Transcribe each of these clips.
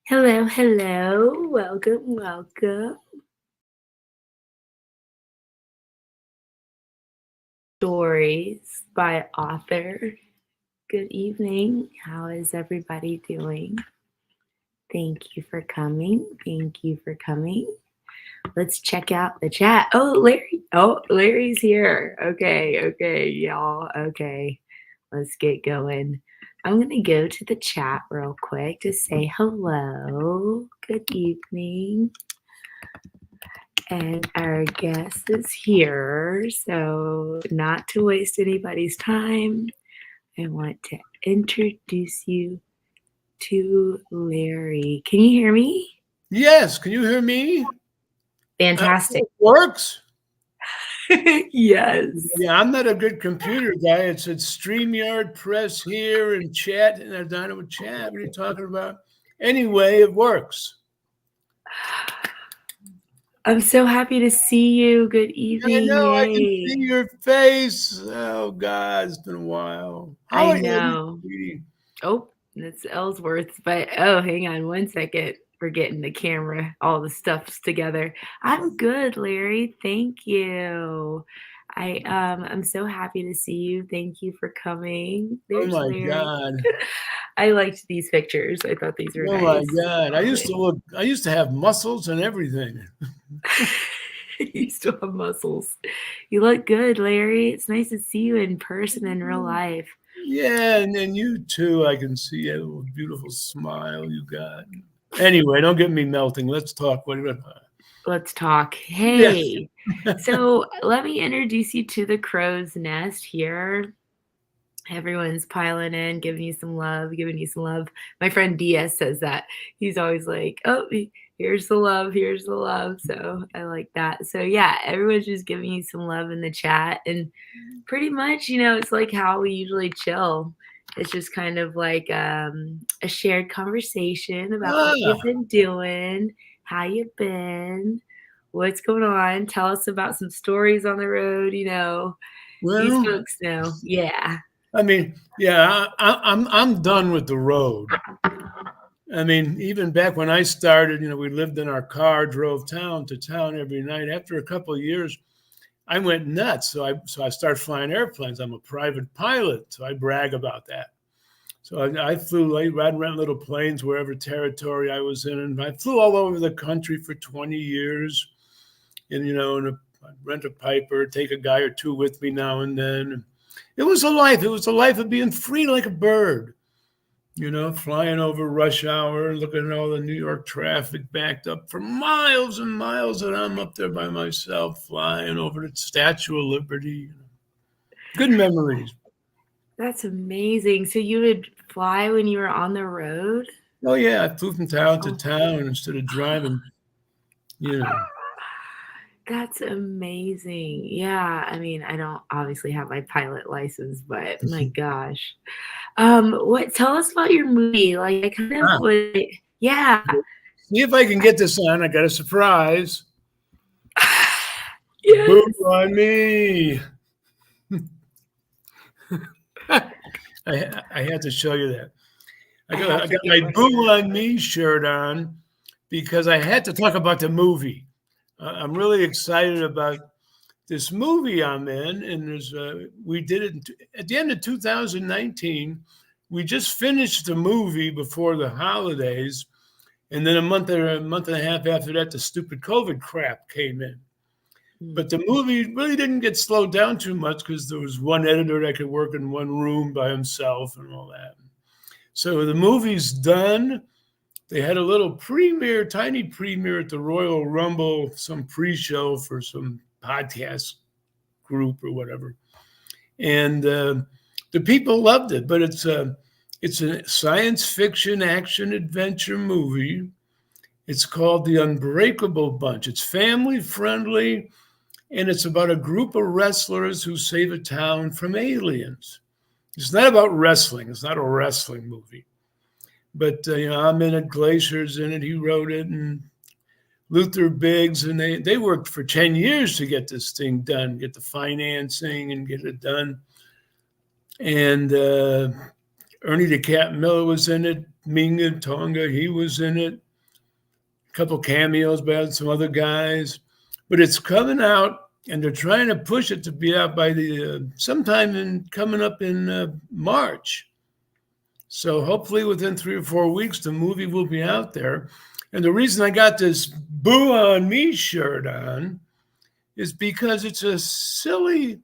Hello, hello. Welcome, welcome. Stories by author. Good evening. How is everybody doing? Thank you for coming. Thank you for coming. Let's check out the chat. Oh, Larry. Oh, Larry's here. Okay, y'all. Okay, let's get going. I'm going to go to the chat real quick to say hello. Good evening. And our guest is here. So, not to waste anybody's time, I want to introduce you to Larry. Can you hear me? Yes, can you hear me? Fantastic. It works. Yes. Yeah, I'm not a good computer guy. It's StreamYard, press here, and chat, and I've done it with chat. What are you talking about? Anyway, it works. I'm so happy to see you. Good I evening. know, I can Yay. see your face. Oh, God, it's been a while. How I are you, know. sweetie? Oh, that's Ellsworth's. But oh, hang on one second. We're getting the camera, all the stuffs together. I'm good, Larry. Thank you. I'm so happy to see you. Thank you for coming. Oh, There's my Larry. God. I liked these pictures. I thought these were Oh, my nice. God. I used to have muscles and everything. You still have muscles. You look good, Larry. It's nice to see you in person in real life. Yeah, and then you too. I can see a little beautiful smile you got. Anyway, don't get me melting. Let's talk. Let's talk. Yeah. Hey, so let me introduce you to the Crow's Nest here. Everyone's piling in, giving you some love, giving you some love. My friend DS says that. He's always like, oh, here's the love, here's the love. So I like that. So yeah, everyone's just giving you some love in the chat. And pretty much, it's like how we usually chill. It's just kind of like a shared conversation about what Ah, you've been doing, how you've been, what's going on. Tell us about some stories on the road. These well, folks know. Yeah. I mean, yeah, I'm done with the road. I mean, even back when I started, we lived in our car, drove town to town every night. After a couple of years, I went nuts. So I started flying airplanes. I'm a private pilot, so I brag about that. So I flew, I'd rent little planes wherever territory I was in, and I flew all over the country for 20 years. And I'd rent a Piper, take a guy or two with me now and then. It was a life. It was a life of being free like a bird. Flying over rush hour, looking at all the New York traffic backed up for miles and miles, and I'm up there by myself, flying over the Statue of Liberty. Good memories. That's amazing. So you would fly when you were on the road? Oh yeah, I flew from town to Oh, town instead of driving. You know, that's amazing. Yeah, I mean, I don't obviously have my pilot license, but my gosh. What tell us about your movie? Like I kind of ah, was like, yeah. see if I can get this on. I got a surprise. Boo Yes. on me. I had to show you that. I I got, have I to got get my one of Boo those. on Me shirt on because I had to talk about the movie. I'm really excited about this movie I'm in, and we did it at the end of 2019. We just finished the movie before the holidays, and then a month and a half after that, the stupid COVID crap came in. Mm. But the movie really didn't get slowed down too much because there was one editor that could work in one room by himself and all that. So the movie's done. They had a little premiere, tiny premiere at the Royal Rumble, some pre-show for some podcast group or whatever, and the people loved it. But it's a science fiction action adventure movie. It's called The Unbreakable Bunch. It's family friendly, and it's about a group of wrestlers who save a town from aliens. It's not about wrestling. It's not a wrestling movie. But I'm in it. Glacier's in it. He wrote it, and Luther Biggs, and they worked for 10 years to get this thing done, get the financing and get it done. And Ernie the Cat Miller was in it. Minga Tonga, he was in it. A couple cameos by some other guys. But it's coming out, and they're trying to push it to be out by the sometime coming up in March. So hopefully within 3 or 4 weeks, the movie will be out there. And the reason I got this Boo on Me shirt on is because it's a silly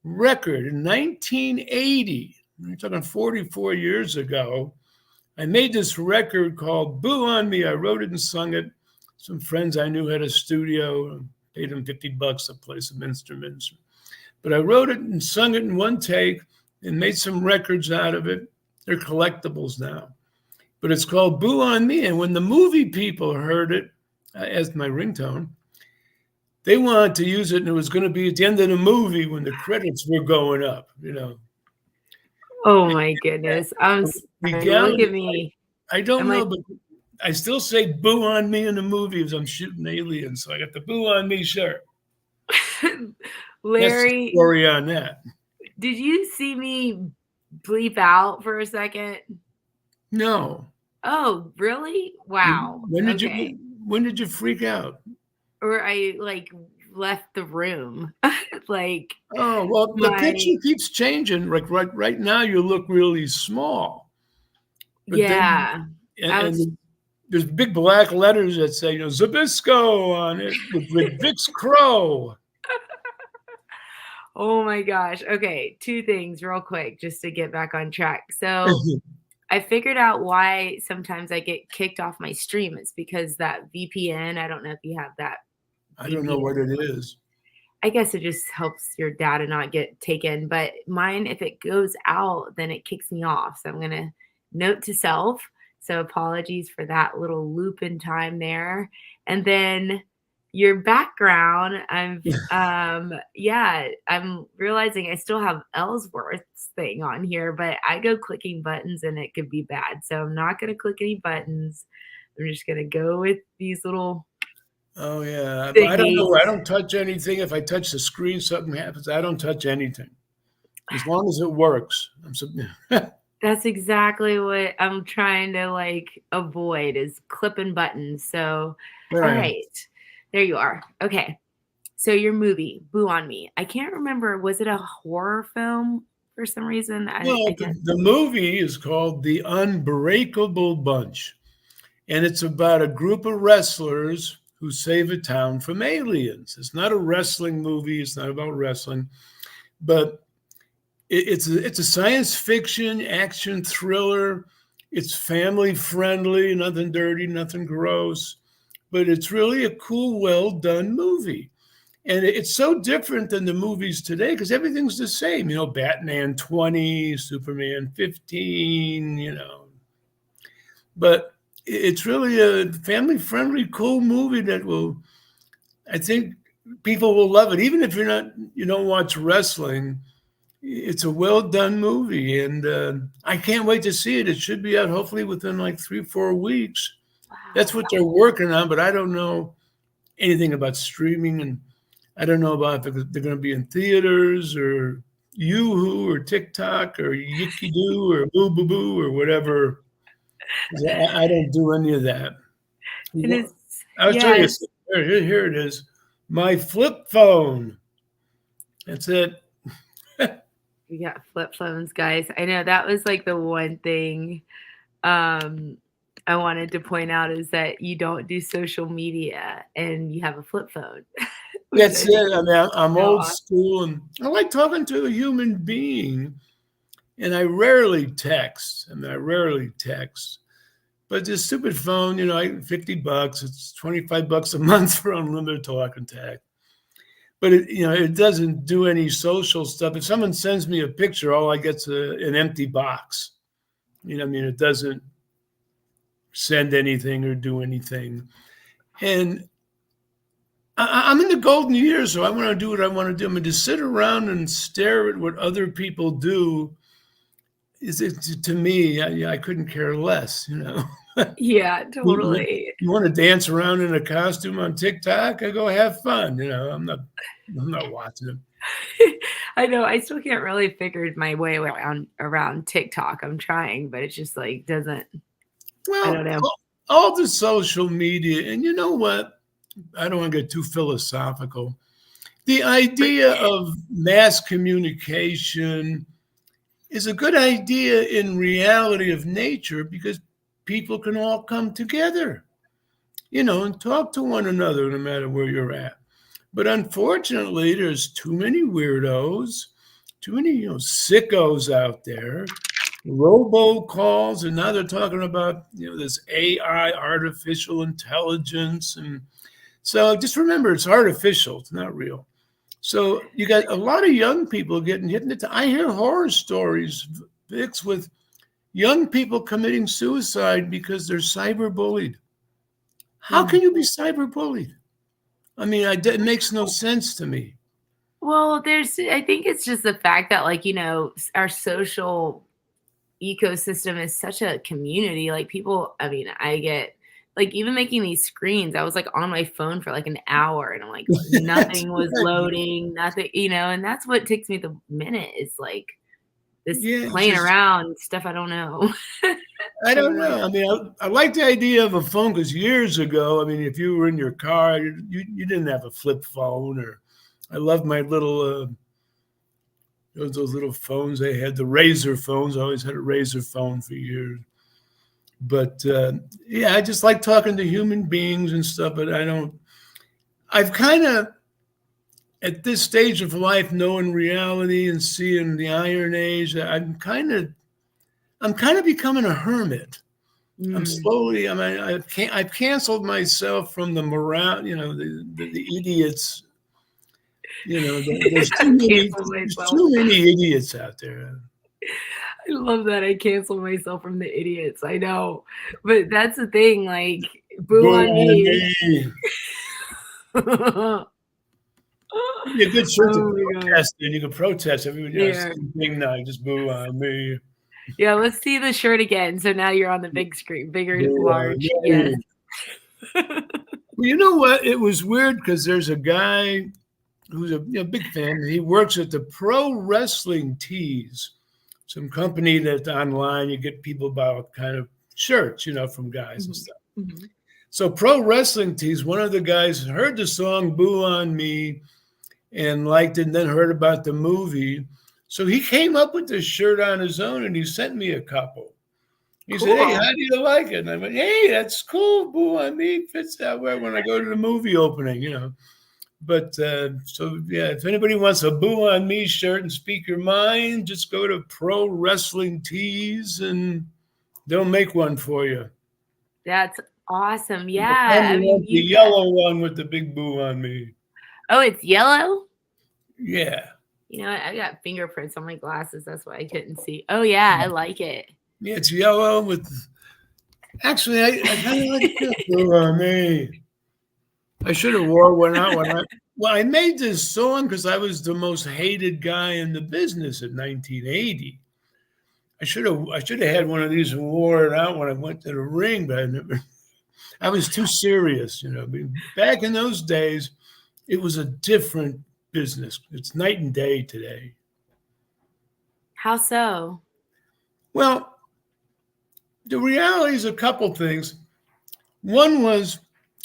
record. In 1980, we're talking 44 years ago, I made this record called Boo on Me. I wrote it and sung it. Some friends I knew had a studio, paid them $50 to play some instruments. But I wrote it and sung it in one take and made some records out of it. They're collectibles now. But it's called Boo on Me. And when the movie people heard it as my ringtone, they wanted to use it, and it was going to be at the end of the movie when the credits were going up, Oh my goodness. I'm sorry. Look Legality, at me. I don't Am know, I but I still say Boo on Me in the movie as I'm shooting aliens. So I got the Boo on Me shirt. That's the Larry, story on that. did you see me bleep out for a second? No. Oh, really? Wow. When did Okay. when did you freak out? Or I like left the room. Like Oh, well, the my picture keeps changing. Like right now you look really small. But then yeah. I was and there's big black letters that say, Zabisco on it with Vic's Crow. oh my gosh. Okay, two things real quick just to get back on track. So I figured out why sometimes I get kicked off my stream. It's because that VPN, I don't know if you have that I don't know what VPN. it is. I guess it just helps your data not get taken. But mine, if it goes out, then it kicks me off. So I'm going to note to self. So apologies for that little loop in time there. And then your background, I'm realizing I still have Ellsworth's thing on here, but I go clicking buttons and it could be bad. So I'm not going to click any buttons. I'm just going to go with these little Oh, yeah. I don't thingies. know. I don't touch anything. If I touch the screen, something happens. I don't touch anything. As long as it works. That's exactly what I'm trying to like avoid is clipping buttons. So, There all I am. right, there you are. Okay. So your movie, Boo on Me. I can't remember. Was it a horror film for some reason? Well, I can't. the movie is called The Unbreakable Bunch, and it's about a group of wrestlers who save a town from aliens. It's not a wrestling movie. It's not about wrestling, but it's a science fiction action thriller. It's family friendly, nothing dirty, nothing gross, but it's really a cool, well done movie. And it's so different than the movies today because everything's the same. Batman 20, Superman 15, But it's really a family friendly, cool movie that I think people will love it. Even if you don't watch wrestling, it's a well done movie. And I can't wait to see it. It should be out hopefully within like 3 4 weeks. That's what they're working on, but I don't know anything about streaming, and I don't know about if they're going to be in theaters or Yoo-Hoo or TikTok or Yikidoo or Boo Boo Boo or whatever. I don't do any of that. And it's I'll show you. Here it is. My flip phone. That's it. we got flip phones, guys. I know that was like the one thing I wanted to point out is that you don't do social media and you have a flip phone. That's it. I mean, I'm old awesome. school, and I like talking to a human being. And I rarely text. But this stupid phone, $50, it's $25 a month for unlimited talk and text. But it doesn't do any social stuff. If someone sends me a picture, all I get's an empty box. It doesn't send anything or do anything. And I'm in the golden years, so I want to do what I want to do. I'm going to sit around and stare at what other people do. is it to me? I couldn't care less. Yeah, You totally. you want to dance around in a costume on TikTok? I go have fun. I'm not watching them. I know, I still can't really figure my way around TikTok. I'm trying, but it just, like, doesn't I don't Well, know. all the social media, and you know what? I don't want to get too philosophical. The idea of mass communication is a good idea in reality of nature because people can all come together, and talk to one another no matter where you're at. But unfortunately, there's too many weirdos, too many, sickos out there, robocalls, and now they're talking about, this AI, artificial intelligence. And so just remember, it's artificial, it's not real. So you got a lot of young people getting hit in the I hear horror stories, Vix, with young people committing suicide because they're cyberbullied. How Mm. can you be cyberbullied? I mean, it makes no sense to me. Well, I think it's just the fact that, like, our social ecosystem is such a community. Like, people, I mean, I get like, even making these screens, I was, like, on my phone for, like, an hour, and I'm like, That's nothing was right. loading, nothing, and that's what takes me the minute is, like, this Yeah, it's playing just around stuff I don't know. I I don't really know. I mean, I like the idea of a phone because years ago, I mean, if you were in your car, you didn't have a flip phone. Or I love my little those little phones they had, the razor phones. I always had a razor phone for years. But yeah, I just like talking to human beings and stuff. But I don't. I've kind of at this stage of life, knowing reality and seeing the Iron Age, I'm kind of becoming a hermit. I'm Mm. slowly. I mean, I've canceled myself from the morale. The idiots. There's too I many. canceled There's myself. too many idiots out there. I love that I canceled myself from the idiots. I know. But that's the thing, like, boo Boo on on me. me. Oh It'd be a good shirt to my god. protest, and you can protest everybody. Yeah. Same thing now. Just boo on me. Yeah, let's see the shirt again. So now you're on the big screen, bigger, Boo on large. Yes. me. Well, you know what? It was weird because there's a guy who's a big fan. He works at the Pro Wrestling Tees, some company that online you get people about kind of shirts, from guys and Mhm. stuff. Mhm. So Pro Wrestling Tees, one of the guys heard the song "Boo on Me" and liked it, and then heard about the movie. So he came up with this shirt on his own, and he sent me a couple. He said, "Hey, Cool. how do you like it?" And I went, "Hey, that's cool. Boo on me fits that way when I go to the movie opening." But so yeah, if anybody wants a "Boo on Me" shirt and speak your mind, just go to Pro Wrestling Tees and they'll make one for you. That's awesome. You'll Yeah. find I mean, the you've got yellow one with the big "Boo on Me." Oh, it's yellow? Yeah, You know what? I got fingerprints on my glasses. That's why I couldn't see. Oh yeah, I like it. yeah, it's yellow with. Actually, I kind of like this "Boo on Me." I should have wore one out when I made this song because I was the most hated guy in the business in 1980. I should have had one of these and wore it out when I went to the ring, but I was too serious. I mean, back in those days, it was a different business. It's night and day today. How so? Well, the reality is a couple things. One was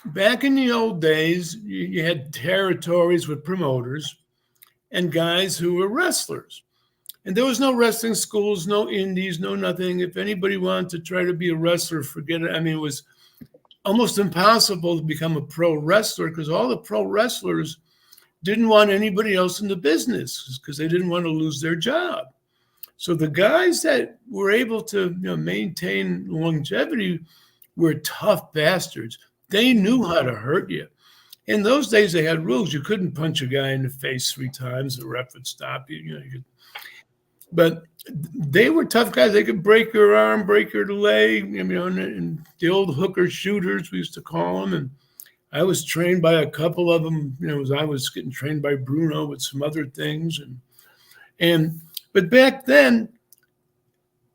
back in the old days, you had territories with promoters and guys who were wrestlers. And there was no wrestling schools, no indies, no nothing. If anybody wanted to try to be a wrestler, forget it. I mean, it was almost impossible to become a pro wrestler because all the pro wrestlers didn't want anybody else in the business because they didn't want to lose their job. So the guys that were able to maintain longevity were tough bastards. They knew how to hurt you. In those days, they had rules. You couldn't punch a guy in the face 3 times. The ref would stop you. But they were tough guys. They could break your arm, break your leg, and the old hooker shooters, we used to call them. And I was trained by a couple of them, as I was getting trained by Bruno with some other things. But back then,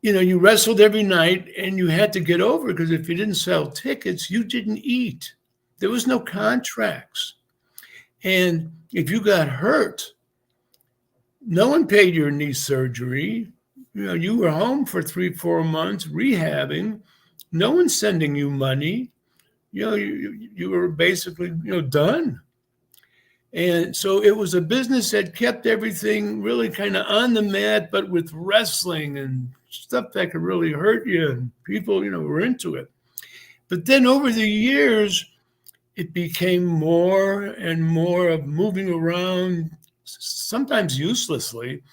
you wrestled every night and you had to get over because if you didn't sell tickets, you didn't eat. There was no contracts. And if you got hurt, no one paid your knee surgery. You were home for 3, 4 months rehabbing. No one's sending you money. You were basically, done. And so it was a business that kept everything really kind of on the mat, but with wrestling and stuff that could really hurt you. And people, were into it. But then over the years, it became more and more of moving around, sometimes uselessly,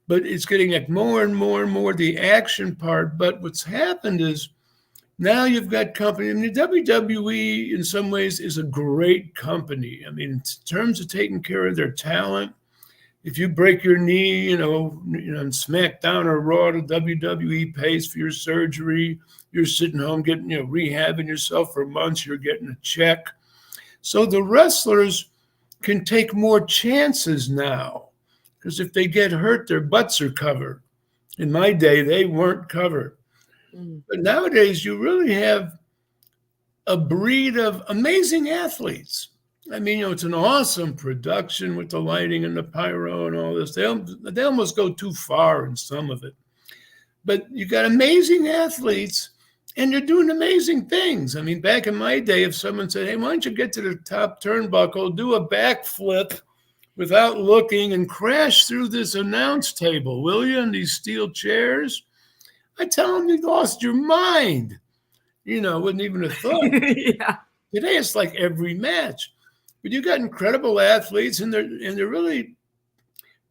but it's getting like more and more and more the action part. But what's happened is now you've got company. I mean, the WWE in some ways is a great company. I mean, in terms of taking care of their talent, if you break your knee, on SmackDown or Raw, the WWE pays for your surgery. You're sitting home getting, rehabbing yourself for months. You're getting a check. So the wrestlers can take more chances now because if they get hurt, their butts are covered. In my day, they weren't covered. But nowadays, you really have a breed of amazing athletes. I mean, it's an awesome production with the lighting and the pyro and all this. They almost go too far in some of it. But you got amazing athletes, and they're doing amazing things. I mean, back in my day, if someone said, hey, why don't you get to the top turnbuckle, do a backflip without looking and crash through this announce table, will you, in these steel chairs? I tell them you lost your mind. Wouldn't even have thought. Yeah. Today it's like every match. But you got incredible athletes, and they're really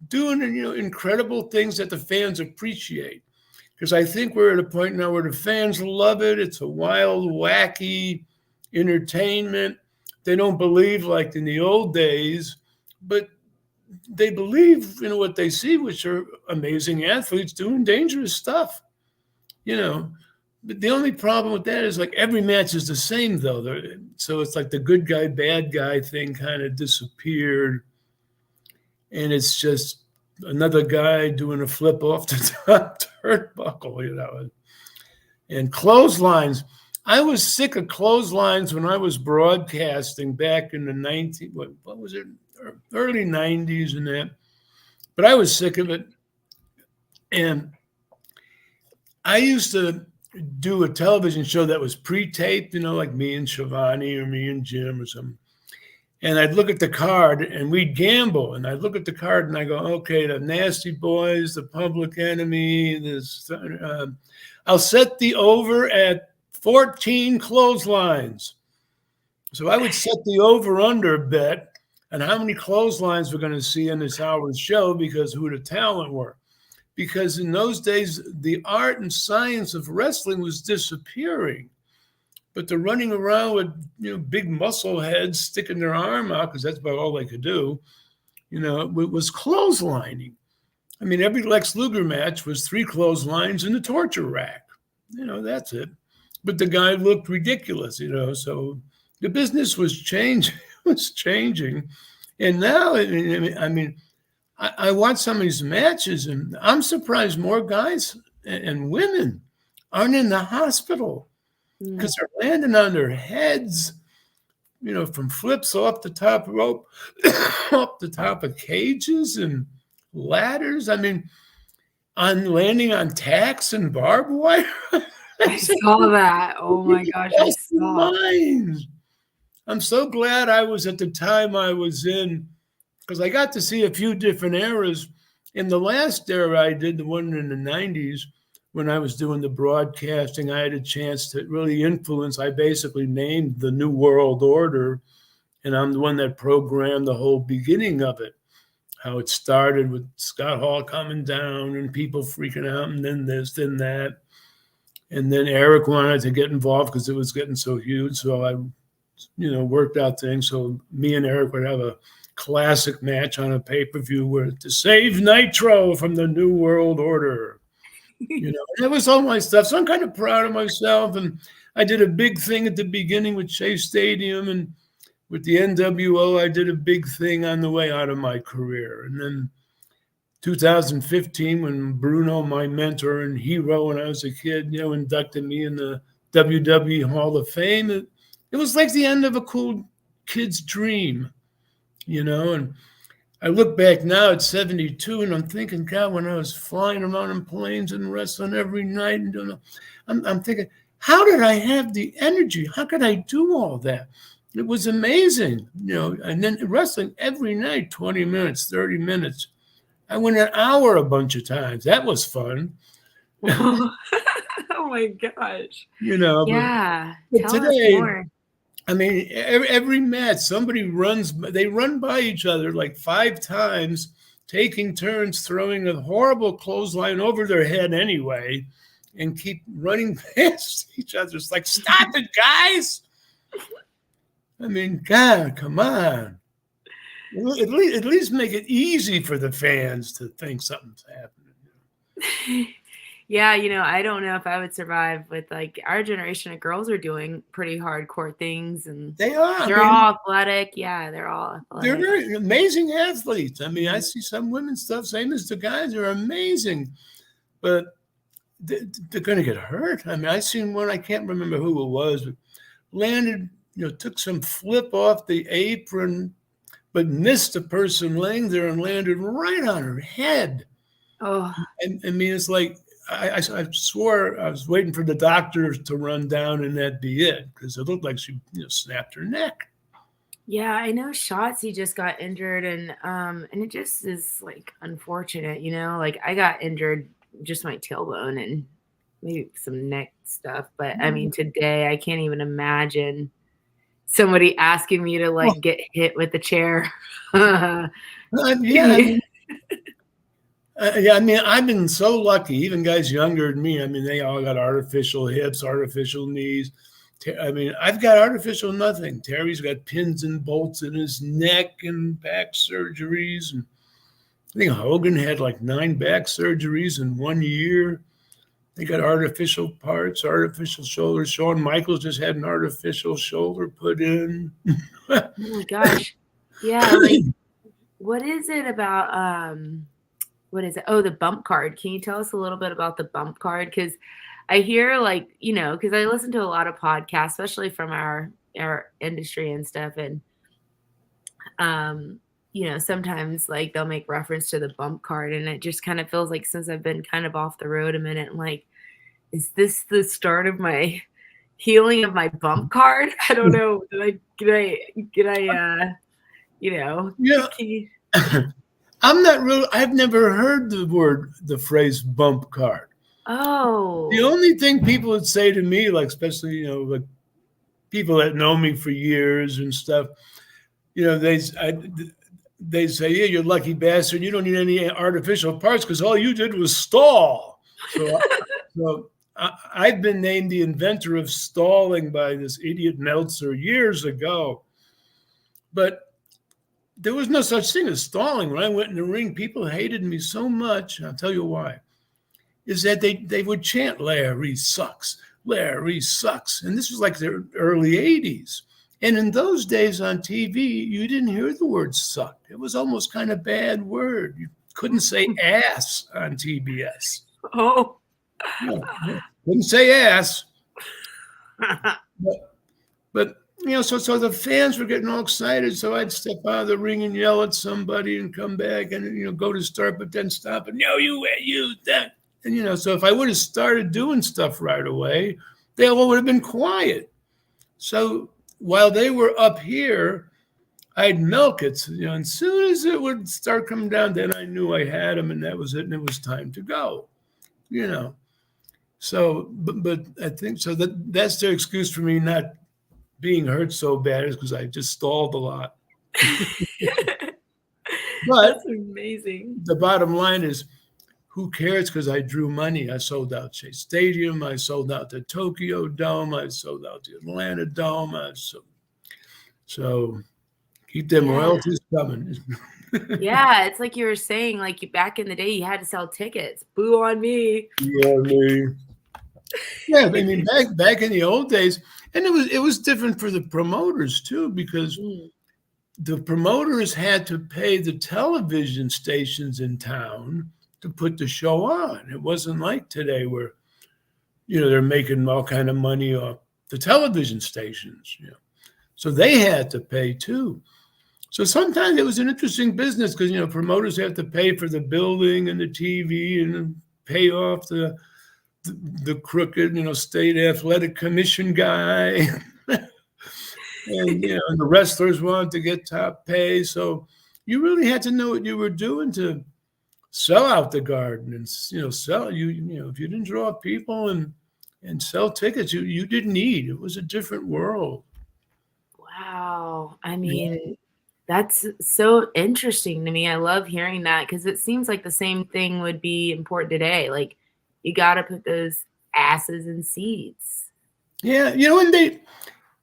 doing incredible things that the fans appreciate. Because I think we're at a point now where the fans love it. It's a wild, wacky entertainment. They don't believe like in the old days, but they believe what they see, which are amazing athletes doing dangerous stuff. But the only problem with that is like every match is the same though. So it's like the good guy, bad guy thing kind of disappeared. And it's just another guy doing a flip off the top turnbuckle, And clotheslines. I was sick of clotheslines when I was broadcasting back in the early 90s and that. But I was sick of it. And I used to do a television show that was pre-taped, like me and Shivani or me and Jim or something. And I'd look at the card and we'd gamble. And I'd look at the card and I go, okay, the Nasty Boys, the Public Enemy, I'll set the over at 14 clotheslines. So I would set the over-under bet on how many clotheslines we're going to see in this hour's show because who the talent were. Because in those days, the art and science of wrestling was disappearing. But the running around with, big muscle heads sticking their arm out, because that's about all they could do, it was clotheslining. I mean, every Lex Luger match was 3 clotheslines in the torture rack. That's it. But the guy looked ridiculous, so the business was changing. And now, I mean, I watch some of these matches, and I'm surprised more guys and women aren't in the hospital because they're landing on their heads, from flips off the top rope, up the top of cages and ladders. I mean, landing on tacks and barbed wire. I saw that. Oh my gosh, I saw. I'm so glad I was at the time I was in, because I got to see a few different eras. In the last era I did, the one in the 90s, when I was doing the broadcasting, I had a chance to really influence. I basically named the New World Order, and I'm the one that programmed the whole beginning of it, how it started with Scott Hall coming down and people freaking out, and then this, then that. And then Eric wanted to get involved because it was getting so huge. So I, worked out things. So me and Eric would have a classic match on a pay-per-view where to save Nitro from the New World Order. And it was all my stuff. So I'm kind of proud of myself. And I did a big thing at the beginning with Shea Stadium, and with the NWO, I did a big thing on the way out of my career. And then 2015 when Bruno, my mentor and hero when I was a kid, inducted me in the WWE Hall of Fame. It was like the end of a cool kid's dream, and I look back now at 72 and I'm thinking, God, when I was flying around in planes and wrestling every night and I'm thinking, how did I have the energy? How could I do all that? It was amazing, and then wrestling every night, 20 minutes, 30 minutes. I went an hour a bunch of times. That was fun. Oh my gosh. But, Yeah. but Tell us today, more. I mean, every match, they run by each other like 5 times, taking turns throwing a horrible clothesline over their head anyway, and keep running past each other. It's like, stop it, guys. I mean, God, come on. At least make it easy for the fans to think something's happening. Yeah, I don't know if I would survive with like our generation of girls are doing pretty hardcore things, and they're all athletic. Yeah, they're all athletic. They're very amazing athletes. I mean, I see some women's stuff, same as the guys, are amazing, but they're going to get hurt. I mean, I seen one, I can't remember who it was, but landed, took some flip off the apron, but missed the person laying there and landed right on her head. Oh, and I mean, it's like, I swore I was waiting for the doctor to run down and that'd be it, because it looked like she snapped her neck. Yeah, I know Shotzi just got injured, and it just is like unfortunate, like I got injured, just my tailbone and maybe some neck stuff, but I mean today I can't even imagine somebody asking me to like get hit with the chair. Yeah, I mean, I've been so lucky. Even guys younger than me, I mean, they all got artificial hips, artificial knees. I mean, I've got artificial nothing. Terry's got pins and bolts in his neck and back surgeries. And I think Hogan had like 9 back surgeries in 1 year. They got artificial parts, artificial shoulders. Shawn Michaels just had an artificial shoulder put in. Oh my gosh. Yeah, like what is it about what is it? Oh, the bump card. Can you tell us a little bit about the bump card? Because I hear like, because I listen to a lot of podcasts, especially from our industry and stuff. And, sometimes like they'll make reference to the bump card, and it just kind of feels like since I've been kind of off the road a minute, I'm like, is this the start of my healing of my bump card? I don't know. I'm not really, I've never heard the phrase bump card. Oh. The only thing people would say to me, like, especially, like people that know me for years and stuff, they say, yeah, you're a lucky bastard. You don't need any artificial parts because all you did was stall. So I've been named the inventor of stalling by this idiot Meltzer years ago. But there was no such thing as stalling. When I went in the ring, people hated me so much. I'll tell you why. Is that they would chant, Larry sucks, Larry sucks. And this was like the early 80s. And in those days on TV, you didn't hear the word suck. It was almost kind of a bad word. You couldn't say ass on TBS. Oh. No, couldn't say ass. But so the fans were getting all excited. So I'd step out of the ring and yell at somebody and come back and, go to start, but then stop and, no, you, that. And, so if I would have started doing stuff right away, they all would have been quiet. So while they were up here, I'd milk it. So, and as soon as it would start coming down, then I knew I had them and that was it. And it was time to go, So, but I think so that's their excuse for me not being hurt so bad, is because I just stalled a lot. But that's amazing. The bottom line is, who cares? Because I drew money. I sold out Shea Stadium. I sold out the Tokyo Dome. I sold out the Atlanta Dome. So keep them royalties coming. Yeah, it's like you were saying, like back in the day, you had to sell tickets. Boo on me. Yeah, me. Yeah, I mean, back in the old days, and it was different for the promoters too, because the promoters had to pay the television stations in town to put the show on. It wasn't like today where, they're making all kind of money off the television stations. So they had to pay too. So sometimes it was an interesting business because, promoters have to pay for the building and the TV and pay off the crooked, state athletic commission guy. And, and the wrestlers wanted to get top pay. So you really had to know what you were doing to sell out the garden and, sell if you didn't draw people and sell tickets, you didn't eat. It was a different world. Wow. I mean, that's so interesting to me. I love hearing that because it seems like the same thing would be important today. Like, you got to put those asses in seats. Yeah.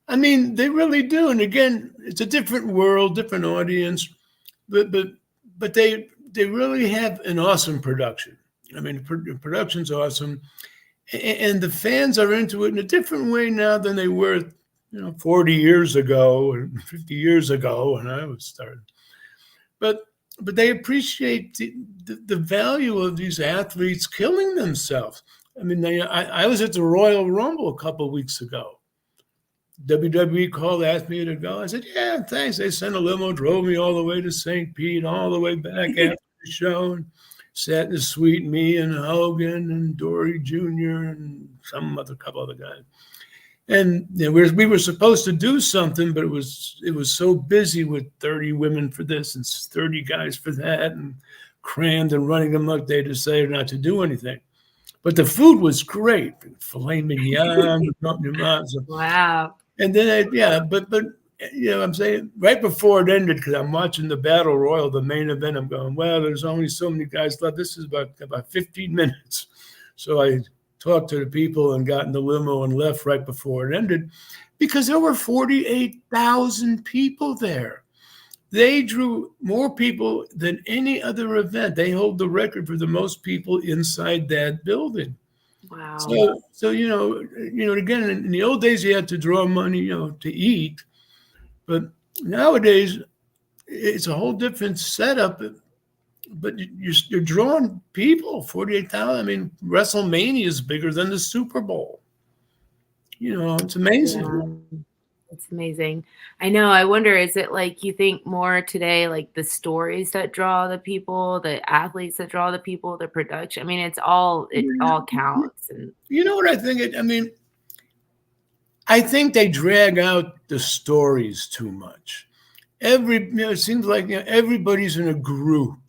And they really do. And again, it's a different world, different audience, but they really have an awesome production. I mean, production's awesome. And the fans are into it in a different way now than they were 40 years ago or 50 years ago when I was starting. But they appreciate the value of these athletes killing themselves. I mean, I was at the Royal Rumble a couple of weeks ago. WWE called, asked me to go. I said, yeah, thanks. They sent a limo, drove me all the way to St. Pete, all the way back after the show, and sat in the suite, me and Hogan and Dory Jr. and some other couple other guys. And we were supposed to do something, but it was so busy with 30 women for this and 30 guys for that, and crammed and running them up. They decided not to do anything. But the food was great, filet mignon. Wow. And then but I'm saying right before it ended, because I'm watching the Battle Royal, the main event, I'm going, well, there's only so many guys left. This is about 15 minutes. So I talked to the people and got in the limo and left right before it ended because there were 48,000 people there. They drew more people than any other event. They hold the record for the most people inside that building. Wow. So again, in the old days, you had to draw money, to eat. But nowadays, it's a whole different setup. But you're drawing people, 48,000. I mean, WrestleMania is bigger than the Super Bowl. It's amazing. Yeah, it's amazing. I know. I wonder, is it like you think more today, like the stories that draw the people, the athletes that draw the people, the production? I mean, it all counts. And you know what I think? I think they drag out the stories too much. It seems like everybody's in a group.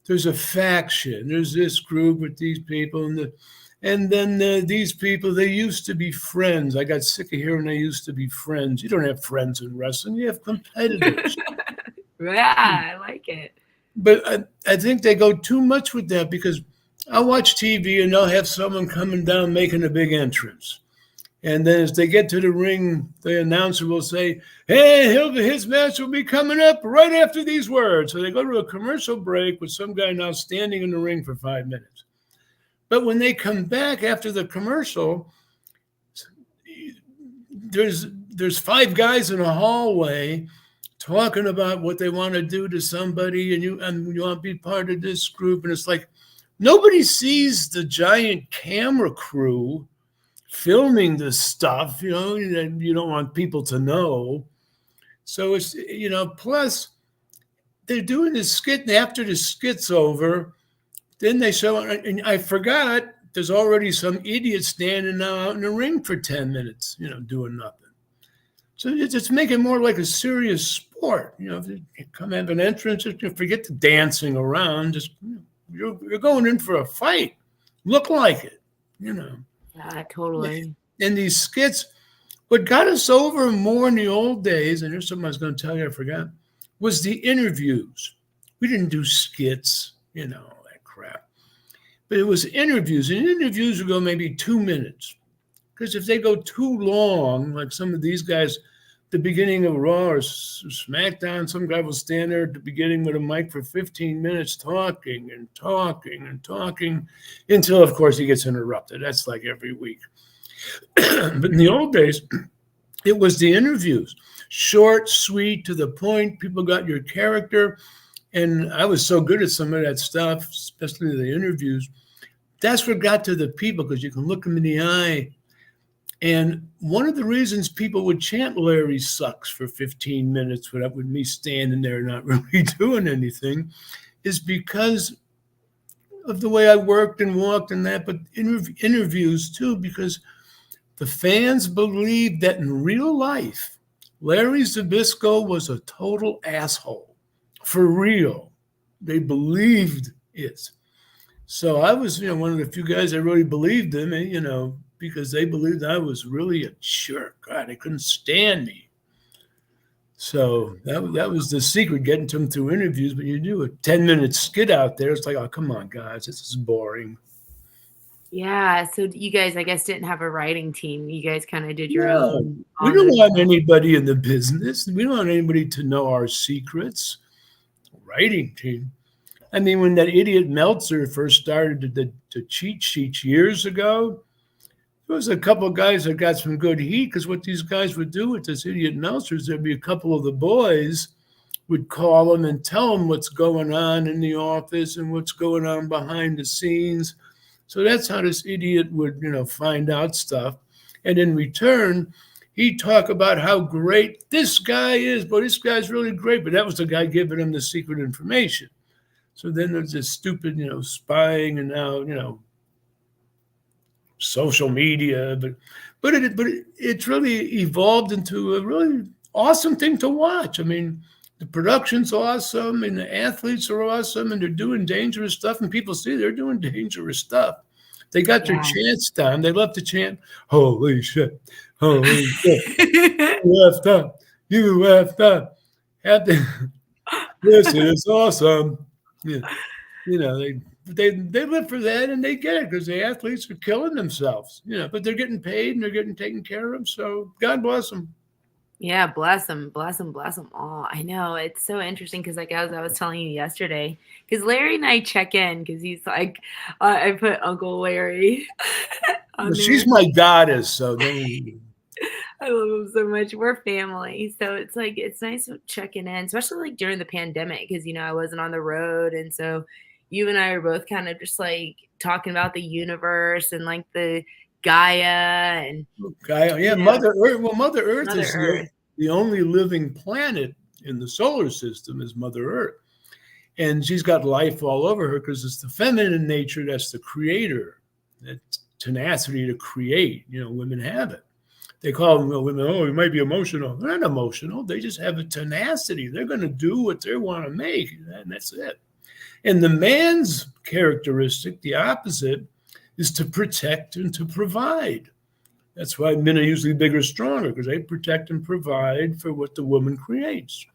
There's a faction. There's this group with these people, and then these people, they used to be friends. I got sick of hearing they used to be friends. You don't have friends in wrestling. You have competitors. Yeah, I like it. But I think they go too much with that because I watch TV and they'll have someone coming down making a big entrance. And then as they get to the ring, the announcer will say, hey, his match will be coming up right after these words. So they go to a commercial break with some guy now standing in the ring for 5 minutes. But when they come back after the commercial, there's 5 guys in a hallway talking about what they want to do to somebody, and you want to be part of this group. And it's like nobody sees the giant camera crew filming this stuff, you don't want people to know. So it's, plus they're doing this skit, and after the skit's over, then they show, and I forgot, there's already some idiot standing now out in the ring for 10 minutes, doing nothing. So it's making more like a serious sport. If you come have an entrance, forget the dancing around, just, you're going in for a fight. Look like it, Yeah, totally. And these skits, what got us over more in the old days, and here's something I was going to tell you, I forgot, was the interviews. We didn't do skits, all that crap. But it was interviews, and interviews would go maybe 2 minutes. Because if they go too long, like some of these guys, the beginning of Raw or SmackDown, some guy will stand there at the beginning with a mic for 15 minutes talking and talking and talking until, of course, he gets interrupted. That's like every week. But in the old days, it was the interviews. short, sweet, to the point. People got your character. And I was so good at some of that stuff, especially the interviews. That's what got to the people because you can look them in the eye. And one of the reasons people would chant Larry sucks for 15 minutes with me standing there not really doing anything is because of the way I worked and walked and that, but interviews too, because the fans believed that in real life, Larry Zbyszko was a total asshole. For real. They believed it. So I was, one of the few guys that really believed him, because they believed I was really a jerk. God, they couldn't stand me. So that was the secret, getting to them through interviews. But you do a 10-minute skit out there, it's like, oh, come on, guys, this is boring. Yeah, so you guys, I guess, didn't have a writing team. You guys kind of did your No, own we on don't the want anybody in the business. We don't want anybody to know our secrets. Writing team. I mean, when that idiot Meltzer first started the cheat sheets years ago, there was a couple of guys that got some good heat because what these guys would do with this idiot Meltzer is there'd be a couple of the boys would call him and tell him what's going on in the office and what's going on behind the scenes. So that's how this idiot would, find out stuff. And in return, he'd talk about how great this guy is, but this guy's really great. But that was the guy giving him the secret information. So then there's this stupid, spying and now, social media. But it's really evolved into a really awesome thing to watch. I mean, the production's awesome and the athletes are awesome and they're doing dangerous stuff and people see they're doing dangerous stuff. They got their chants down. They love to chant, holy shit, holy shit. You left up. You left up. This is awesome. Yeah. They live for that and they get it because the athletes are killing themselves, but they're getting paid and they're getting taken care of. So God bless them. Yeah, bless them, bless them, bless them all. I know it's so interesting because, like, as I was telling you yesterday, because Larry and I check in because he's like, I put Uncle Larry on there. She's my goddess, so I love him so much. We're family, so it's like it's nice checking in, especially like during the pandemic because I wasn't on the road, and so you and I are both kind of just like talking about the universe and like the Gaia and Gaia, yeah, Mother Earth. Well, Mother Earth Mother is Earth. The only living planet in the solar system is Mother Earth. And she's got life all over her because it's the feminine nature that's the creator, that tenacity to create. Women have it. They call them women, oh, you might be emotional. They're not emotional. They just have a tenacity. They're going to do what they want to make, and that's it. And the man's characteristic, the opposite, is to protect and to provide. That's why men are usually bigger, stronger, because they protect and provide for what the woman creates.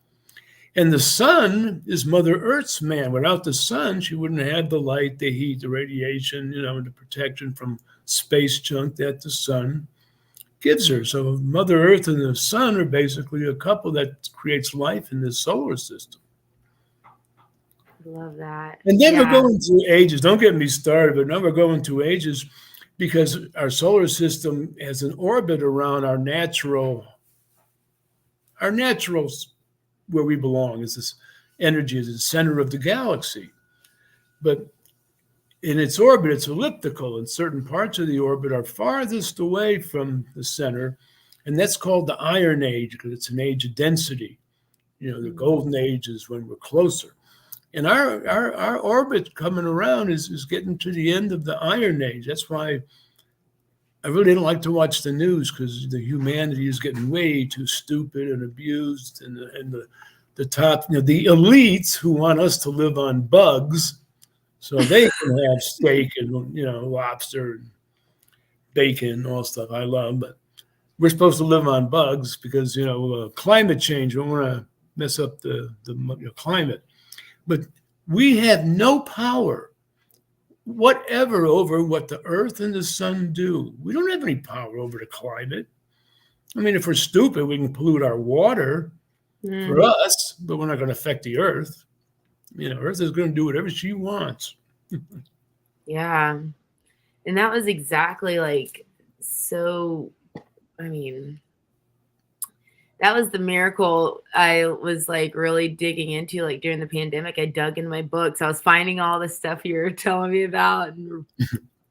And the sun is Mother Earth's man. Without the sun, she wouldn't have the light, the heat, the radiation, the protection from space junk that the sun gives her. So Mother Earth and the sun are basically a couple that creates life in this solar system. Love that. And then we're going through ages. Don't get me started, but now we're going through ages because our solar system has an orbit around our natural where we belong is this energy is the center of the galaxy. But in its orbit, it's elliptical, and certain parts of the orbit are farthest away from the center, and that's called the Iron Age because it's an age of density. The golden age is when we're closer. And our orbit coming around is getting to the end of the Iron Age. That's why I really don't like to watch the news because the humanity is getting way too stupid and abused. And the top, the elites who want us to live on bugs so they can have steak and, lobster and bacon, all stuff I love. But we're supposed to live on bugs because, climate change, we want to mess up the climate. But we have no power whatever over what the earth and the sun do. We don't have any power over the climate. I mean, if we're stupid, we can pollute our water for us, but we're not going to affect the earth. Earth is going to do whatever she wants. Yeah. And that was exactly like, so, I mean, That was the miracle I was, like, really digging into, like, during the pandemic. I dug in my books. I was finding all the stuff you were telling me about and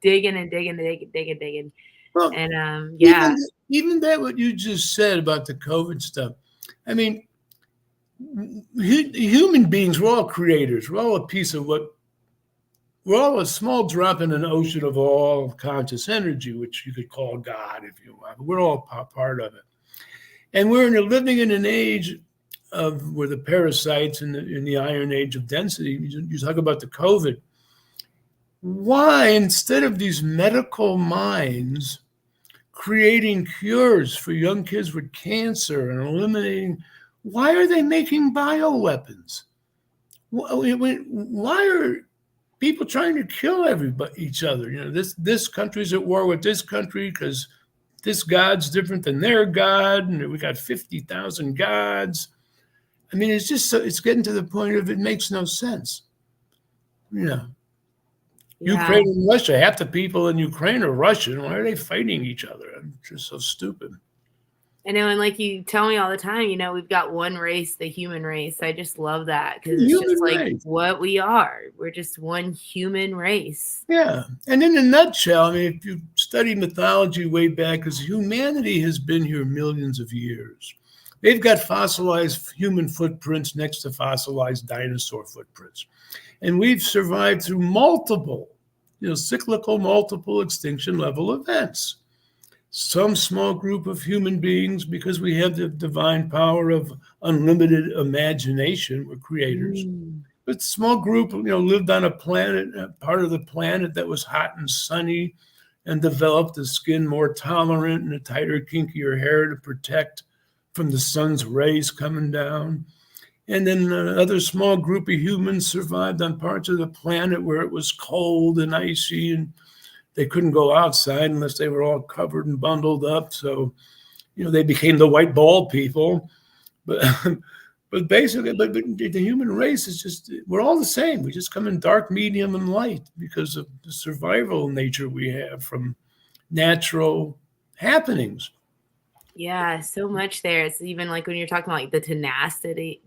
digging and digging and digging, digging, digging. Well, And, even yeah. even that what you just said about the COVID stuff. I mean, human beings, we're all creators. We're all a piece of what we're all a small drop in an ocean of all conscious energy, which you could call God if you want. We're all part of it. And living in an age of where the parasites in the iron age of density, you talk about the COVID. Why, instead of these medical minds creating cures for young kids with cancer and eliminating, why are they making bioweapons? Why are people trying to kill each other? This country's at war with this country because this God's different than their God, and we got 50,000 gods. I mean, it's just it's getting to the point of it makes no sense. You know, Yeah. Ukraine and Russia, half the people in Ukraine are Russian. Why are they fighting each other? I'm just so stupid. I know, and like you tell me all the time, we've got one race, the human race. I just love that because it's just Human like race. what we are. We're just one human race. Yeah. And in a nutshell, I mean, if you study mythology way back, because humanity has been here millions of years. They've got fossilized human footprints next to fossilized dinosaur footprints. And we've survived through multiple, cyclical, multiple extinction level events. Some small group of human beings, because we have the divine power of unlimited imagination, we're creators. Mm. But small group, lived on a planet, part of the planet that was hot and sunny, and developed a skin more tolerant and a tighter, kinkier hair to protect from the sun's rays coming down. And then another small group of humans survived on parts of the planet where it was cold and icy, and they couldn't go outside unless they were all covered and bundled up. So, they became the white ball people. But but basically, but the human race is just, we're all the same. We just come in dark, medium, and light because of the survival nature we have from natural happenings. Yeah, so much there. It's even like when you're talking like the tenacity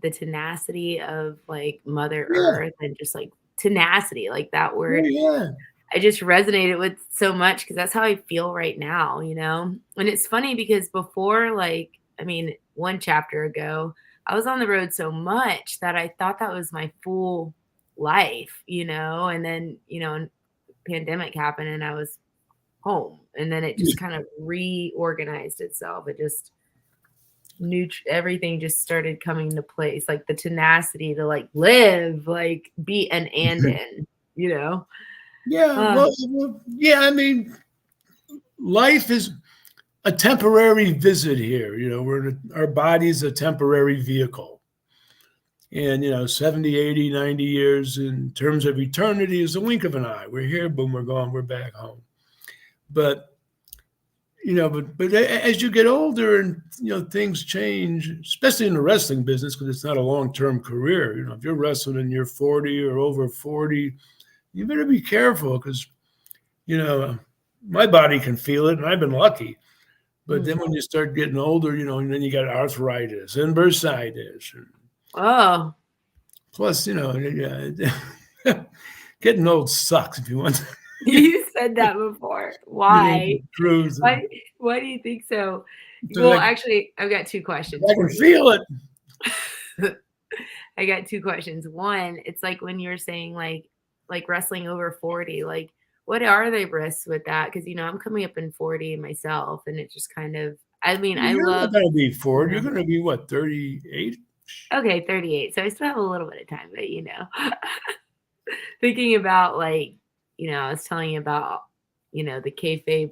of like Mother Yeah. Earth and just like tenacity, like that Oh, word. yeah. I just resonated with so much because that's how I feel right now. And it's funny because before, like, I mean, one chapter ago, I was on the road so much that I thought that was my full life. And then, and pandemic happened and I was home. And then it just kind of reorganized itself. It just everything just started coming into place, like the tenacity to like live, like be an and you know. Yeah. Uh, Well, yeah. I mean, life is a temporary visit here. Our body's a temporary vehicle. And, 70, 80, 90 years in terms of eternity is a wink of an eye. We're here, boom, we're gone, we're back home. But, but as you get older and, things change, especially in the wrestling business, because it's not a long-term career. If you're wrestling and you're 40 or over 40, you better be careful because, my body can feel it and I've been lucky. But then when you start getting older, and then you got arthritis and bursitis. oh, Plus, yeah, getting old sucks if you want to. you said that before. Why? The truth. Why do you think so? So Well, actually, I've got two questions I for can you. feel it. I got two questions. One, it's like when you were saying like wrestling over 40, like what are the risks with that? Because I'm coming up in 40 myself, and it just kind of, I mean, I You're not love, going to be you 40. You're know, going to be what, 38? okay, 38. So I still have a little bit of time, but thinking about like, I was telling you about, the kayfabe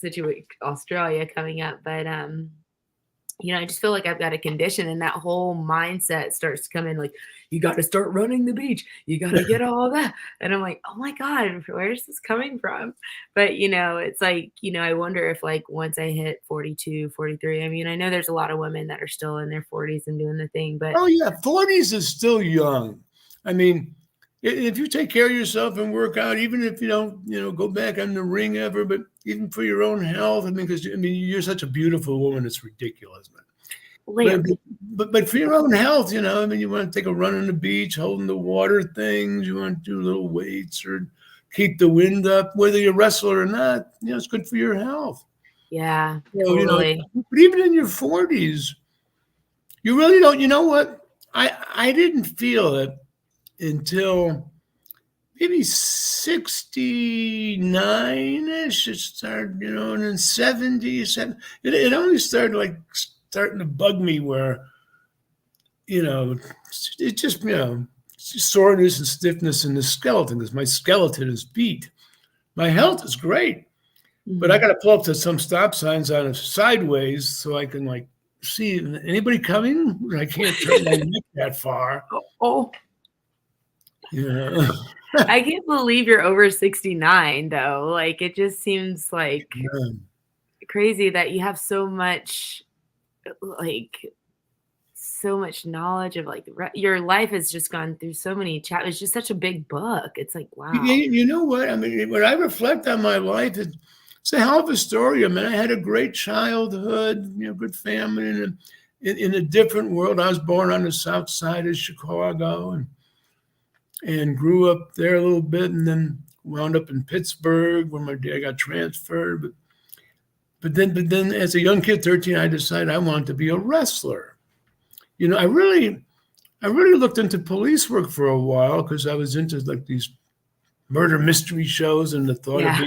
situation, Australia coming up, but I just feel like I've got a condition and that whole mindset starts to come in like, you got to start running the beach. You got to get all that. And I'm like, oh my God, where is this coming from? But, it's like, I wonder if like once I hit 42, 43, I mean, I know there's a lot of women that are still in their 40s and doing the thing, but Oh, yeah. 40s is still young. I mean, if you take care of yourself and work out, even if you don't, go back on the ring ever, but even for your own health, I mean, because, you're such a beautiful woman, it's ridiculous, man. Like, But but for your own health, I mean, you want to take a run on the beach, holding the water things. You want to do little weights or keep the wind up, whether you wrestle or not. It's good for your health. yeah, So, totally. but even in your 40s, you really don't. You know what? I didn't feel it until maybe 69-ish. It started, and then 77. It only started like starting to bug me where, it just, soreness and stiffness in the skeleton because my skeleton is beat. My health is great, but I Mhm. got to pull up to some stop signs on a sideways so I can like see anybody coming. I can't turn my neck that far. Oh, Yeah. I can't believe you're over 69 though. Like, it just seems like crazy that you have so much, like, so much knowledge of like your life has just gone through so many chapters. It's just such a big book. It's like, wow. You know what? I mean, when I reflect on my life, it's a hell of a story. I mean, I had a great childhood, good family in a different world. I was born on the south side of Chicago and grew up there a little bit and then wound up in Pittsburgh where my dad got transferred. But then as a young kid, 13, I decided I wanted to be a wrestler. I really looked into police work for a while because I was into like these murder mystery shows and the thought of Yeah.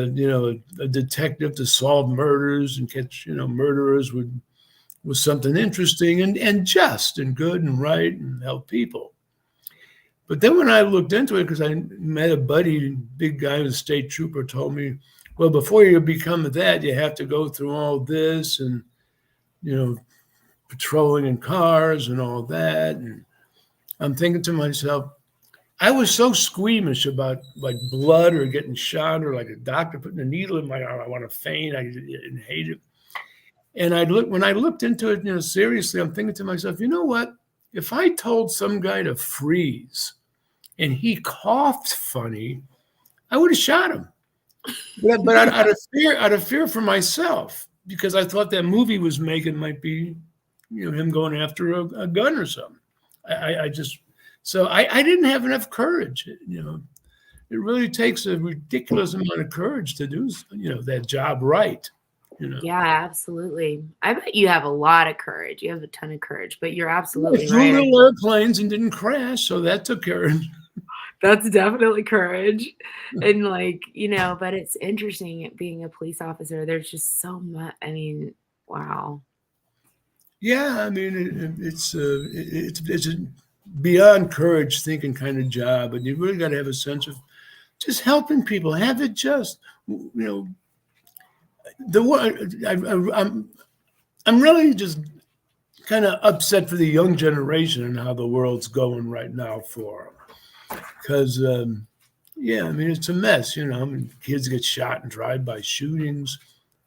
being a detective to solve murders and catch murderers was something interesting and just and good and right and help people. But then when I looked into it, because I met a buddy, big guy, a state trooper, told me, well, before you become that, you have to go through all this and you know patrolling in cars and all that. And I'm thinking to myself, I was so squeamish about like blood or getting shot or like a doctor putting a needle in my arm. I want to faint. I didn't hate it. And when I looked into it, seriously, I'm thinking to myself, you know what? If I told some guy to freeze and he coughed funny, I would have shot him. But out of fear for myself, because I thought that movie was making might be, him going after a gun or something. I just so I didn't have enough courage. It really takes a ridiculous amount of courage to do that job right. Yeah, absolutely. I bet you have a lot of courage. You have a ton of courage, but you're I absolutely flew right. little airplanes and didn't crash, so that took courage. That's definitely courage. And like, but it's interesting being a police officer. There's just so much. I mean, wow. Yeah, I mean it's a beyond courage thinking kind of job, and you really got to have a sense of just helping people. Have it just the one. I'm really just kind of upset for the young generation and how the world's going right now for them. Because, yeah, I mean, it's a mess, I mean, kids get shot and drive-by shootings.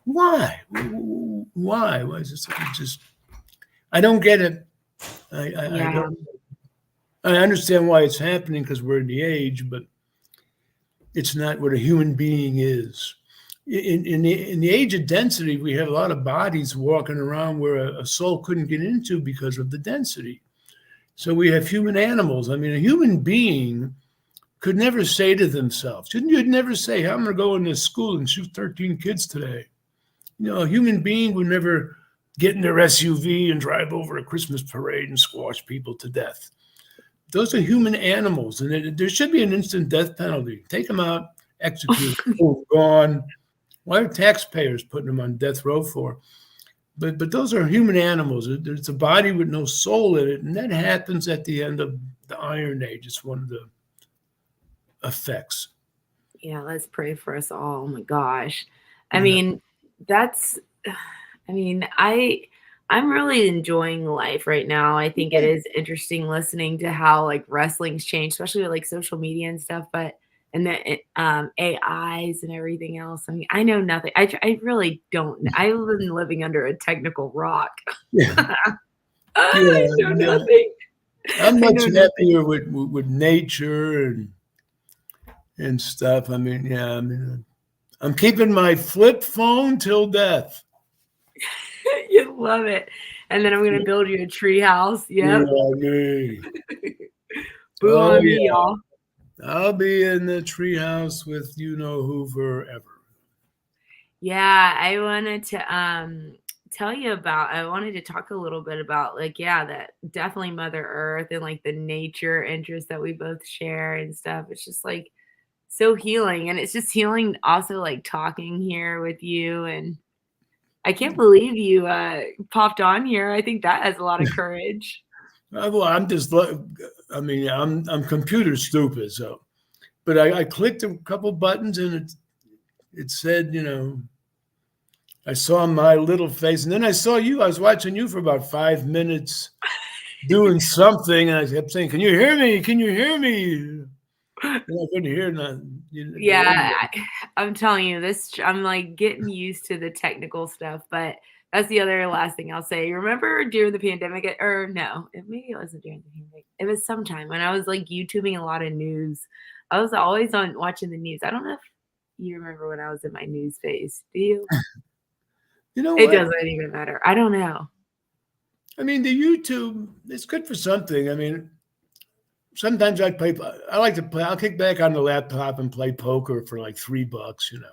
Why? Why? Why is this just, I don't get it. I Yeah. don't, I understand why it's happening because we're in the age, but it's not what a human being is. In the age of density, we have a lot of bodies walking around where a soul couldn't get into because of the density. So we have human animals. I mean, a human being could never say to themselves, you'd never say, I'm going to go into school and shoot 13 kids today. A human being would never get in their SUV and drive over a Christmas parade and squash people to death. Those are human animals, and there should be an instant death penalty. Take them out, execute, gone. Why are taxpayers putting them on death row for? But those are human animals. It's a body with no soul in it, and that happens at the end of the Iron Age. It's one of the effects. Yeah, let's pray for us all. Oh my gosh. I Yeah. mean, that's I mean, I'm really enjoying life right now. I think it is interesting listening to how like wrestling's changed, especially with like social media and stuff, but and the AIs and everything else. I mean, I know nothing. I really don't. I've been living under a technical rock. Yeah. I Yeah. know Yeah. nothing. I'm I much know nothing. happier with nature and stuff. I mean, yeah, I'm keeping my flip phone till death. You love it. And then I'm gonna build you a tree house. Boo Yep. on me. Boo Oh on me, yeah. y'all. I'll be in the treehouse with you know who forever. Yeah, I wanted to tell you about I wanted to talk a little bit about like yeah, that definitely Mother Earth and like the nature interests that we both share and stuff. It's just like so healing and it's just healing also like talking here with you and I can't believe you popped on here. I think that has a lot of courage. Well, I'm just like, I mean, I'm computer stupid, so. But I clicked a couple buttons and it said, you know, I saw my little face, and then I saw you. I was watching you for about 5 minutes doing something, and I kept saying, "Can you hear me? Can you hear me?" And I couldn't hear nothing. The Yeah, radio. I'm telling you this I'm like getting used to the technical stuff, but that's the other last thing I'll say. Remember during the pandemic or no, maybe it wasn't during the pandemic. It was sometime when I was like YouTubing a lot of news. I was always on watching the news. I don't know if you remember when I was in my news phase. Do you? You know It what? doesn't even matter. I don't know. I mean, the YouTube, it's good for something. I mean, sometimes I play. I like to play. I'll kick back on the laptop and play poker for like $3, you know.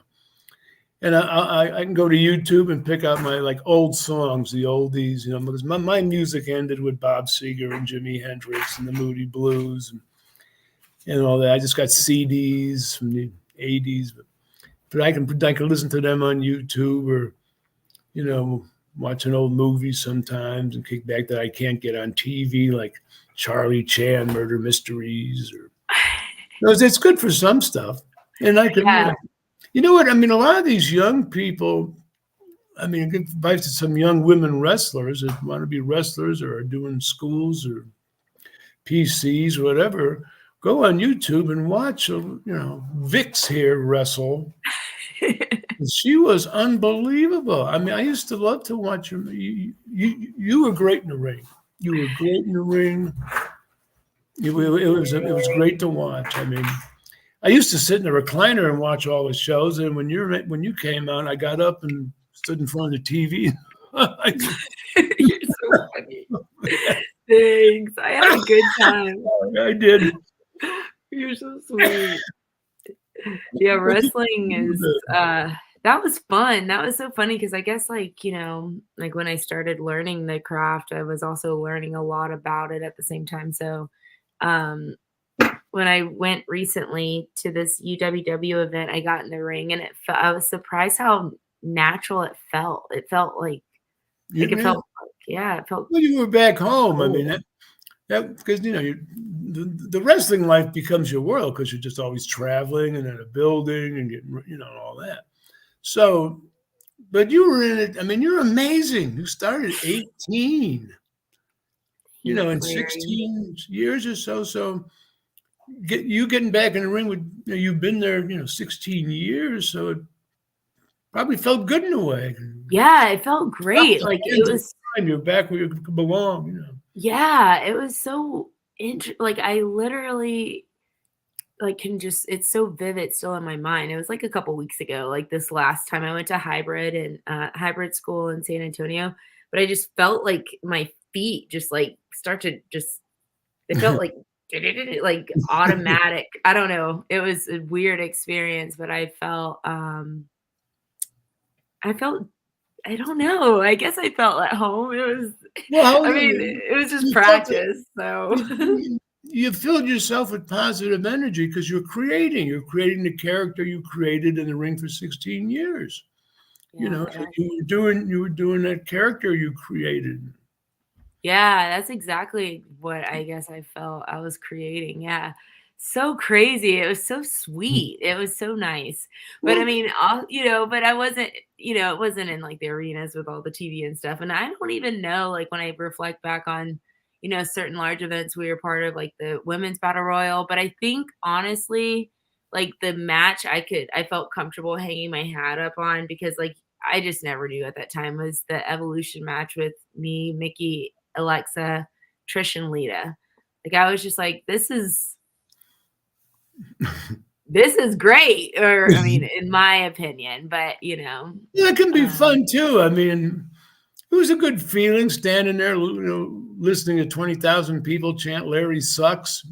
And I can go to YouTube and pick out my like old songs, the oldies, you know, because my music ended with Bob Seger and Jimi Hendrix and the Moody Blues and all that. I just got CDs from the '80s, but I can listen to them on YouTube or you know watch an old movie sometimes and kick back that I can't get on TV, like Charlie Chan Murder Mysteries or no, it's good for some stuff. And I can Yeah. you know what I mean. A lot of these young people. I mean, give advice to some young women wrestlers that want to be wrestlers or are doing schools or PCs or whatever. Go on YouTube and watch, you know, Vix here wrestle. She was unbelievable. I mean, I used to love to watch her. You were great in the ring. You were great in the ring. It was great to watch. I mean, I used to sit in the recliner and watch all the shows. And when you came out, I got up and stood in front of the TV. You're so funny. Thanks. I had a good time. I did. You're so sweet. Yeah, wrestling is that was fun. That was so funny because I guess like, like when I started learning the craft, I was also learning a lot about it at the same time. So, um when I went recently to this UWW event, I got in the ring and I was surprised how natural it felt. It felt it Yeah. felt yeah, it felt Well, you were back home. I mean, cool. that because the wrestling life becomes your world because you're just always traveling and in a building and getting all that. So, but you were in it. I mean, you're amazing. You started at 18. Thanks, In Larry. 16 years or so. So getting back in the ring with you've been there 16 years, so it probably felt good in a way. Yeah, it felt Dropped great. the Like it hands of was time. You're back where you belong. yeah, it was so like I literally like can just it's so vivid still in my mind. It was like a couple weeks ago, like this last time I went to hybrid and hybrid school in San Antonio, but I just felt like my feet just like start to just it felt like like automatic. I don't know. It was a weird experience, but I felt I don't know. I guess I felt at home. It was Well, I mean, it was just you felt it. practice, so You filled yourself with positive energy because you're creating. You're creating the character you created in the ring for 16 years. yeah, So you were doing that character you created. yeah, that's exactly what I guess I felt I was creating, yeah. So crazy, it was so sweet, it was so nice. But I Well, mean, but I wasn't it wasn't in, like, the arenas with all the TV and stuff, and I don't even know, like, when I reflect back on, certain large events we were part of, like the women's battle royal, but I think, honestly, like, the match I felt comfortable hanging my hat up on because, like, I just never knew at that time was the Evolution match with me, Mickey, Alexa, Trish, and Lita. Like, I was just like, this is great, or I mean, in my opinion, but yeah, it can be um, fun too. I mean, it was a good feeling standing there, listening to 20,000 people chant "Larry sucks."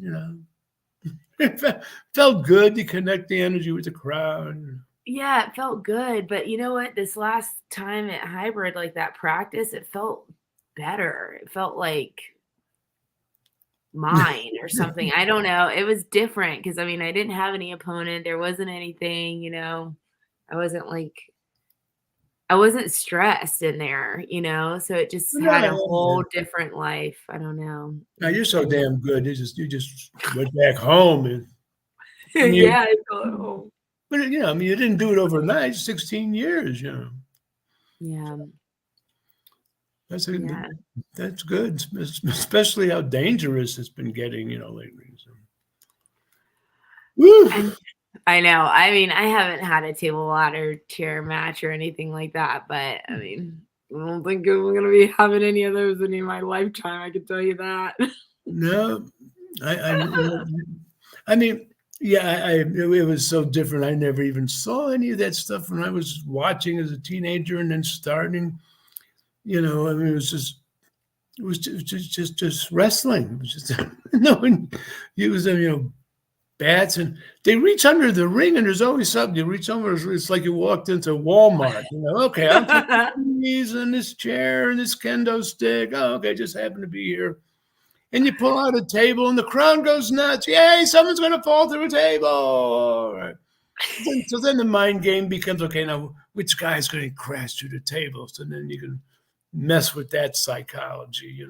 It felt good to connect the energy with the crowd. Yeah, it felt good, but you know what? This last time at hybrid, like that practice, it felt better. It felt like mine or something. I don't know. It was different because I mean, I didn't have any opponent. There wasn't anything, I wasn't like I wasn't stressed in there, so it just had Yeah, a yeah. whole different life. I don't know. It Now you're was so cool. damn good. You just went back home, and I mean, Yeah, I felt at home. but I mean, you didn't do it overnight. 16 years. Yeah, That's a, yeah. that's good, especially how dangerous it's been getting, lately. So. Woo! And I know. I mean, I haven't had a table ladder chair match or anything like that, but I mean, I don't think I'm gonna be having any of those in my lifetime. I can tell you that. No, I mean, yeah, it was so different. I never even saw any of that stuff when I was watching as a teenager and then starting. I mean, it was just wrestling. It was just no one use them, bats, and they reach under the ring, and there's always something. You reach over, it's like you walked into Walmart. Okay, I'll take these and this chair and this kendo stick. Oh, okay, just happen to be here. And you pull out a table, and the crowd goes nuts. Yay, someone's going to fall through a table. All right. So then the mind game becomes, okay, now which guy's going to crash through the table? So then you can mess with that psychology.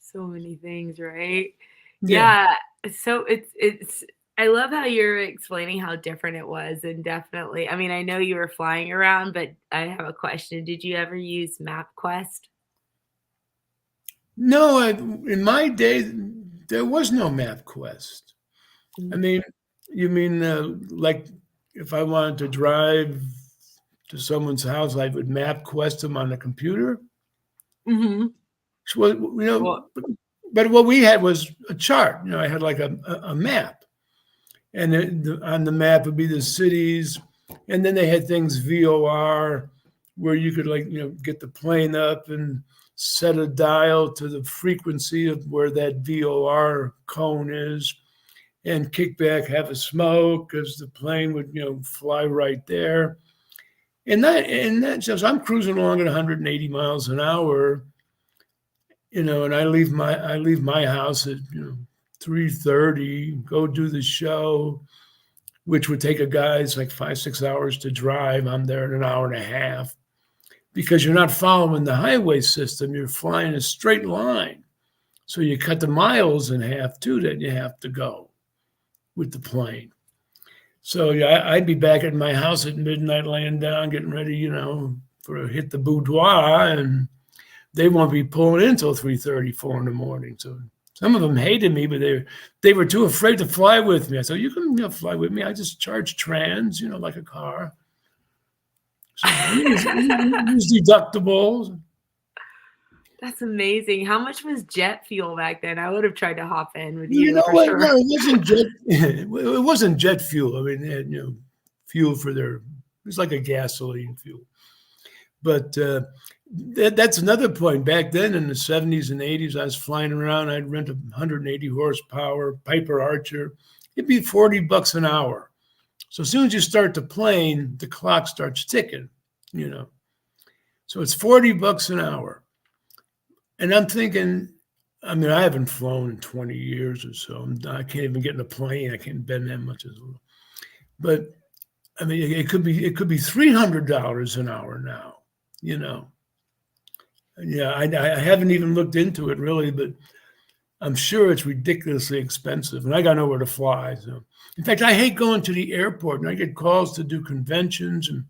So many things, right? Yeah. Yeah. So it's I love how you're explaining how different it was, and definitely I mean, I know you were flying around, but I have a question. Did you ever use MapQuest? No, in my day, there was no MapQuest. I Mm. mean, you mean like if I wanted to drive to someone's house, I would MapQuest them on the computer? Mhm. So, Well, but what we had was a chart. I had like a map, and on the map would be the cities, and then they had things VOR where you could get the plane up and set a dial to the frequency of where that VOR cone is, and kick back, have a smoke, because the plane would fly right there. And that shows I'm cruising along at 180 miles an hour, and I leave my house at 3:30, go do the show, which would take a guy's like 5-6 hours to drive. I'm there in an hour and a half because you're not following the highway system. You're flying a straight line. So you cut the miles in half too that you have to go with the plane. So yeah, I'd be back at my house at midnight, laying down, getting ready, for a hit the boudoir, and they won't be pulling in until 3:30, 4 in the morning. So some of them hated me, but they were too afraid to fly with me. I said, "You can fly with me. I just charge trans, like a car. So use deductibles." that's amazing. How much was jet fuel back then? I would have tried to hop in with You you know for what? No, sure. it wasn't jet. It wasn't jet fuel. I mean, they had fuel for their. It was like a gasoline fuel. But that's another point. Back then in the 70s and 80s, I was flying around. I'd rent a 180 horsepower Piper Archer. It'd be $40 an hour. So as soon as you start the plane, the clock starts ticking, you know. So it's $40 an hour. And I'm thinking, I mean, I haven't flown in 20 years or so. I can't even get in a plane. I can't bend that much as well. But I mean, it could be $300 an hour now, you know. Yeah, I haven't even looked into it really, but I'm sure it's ridiculously expensive, and I got nowhere to fly. So, in fact, I hate going to the airport, and I get calls to do conventions, and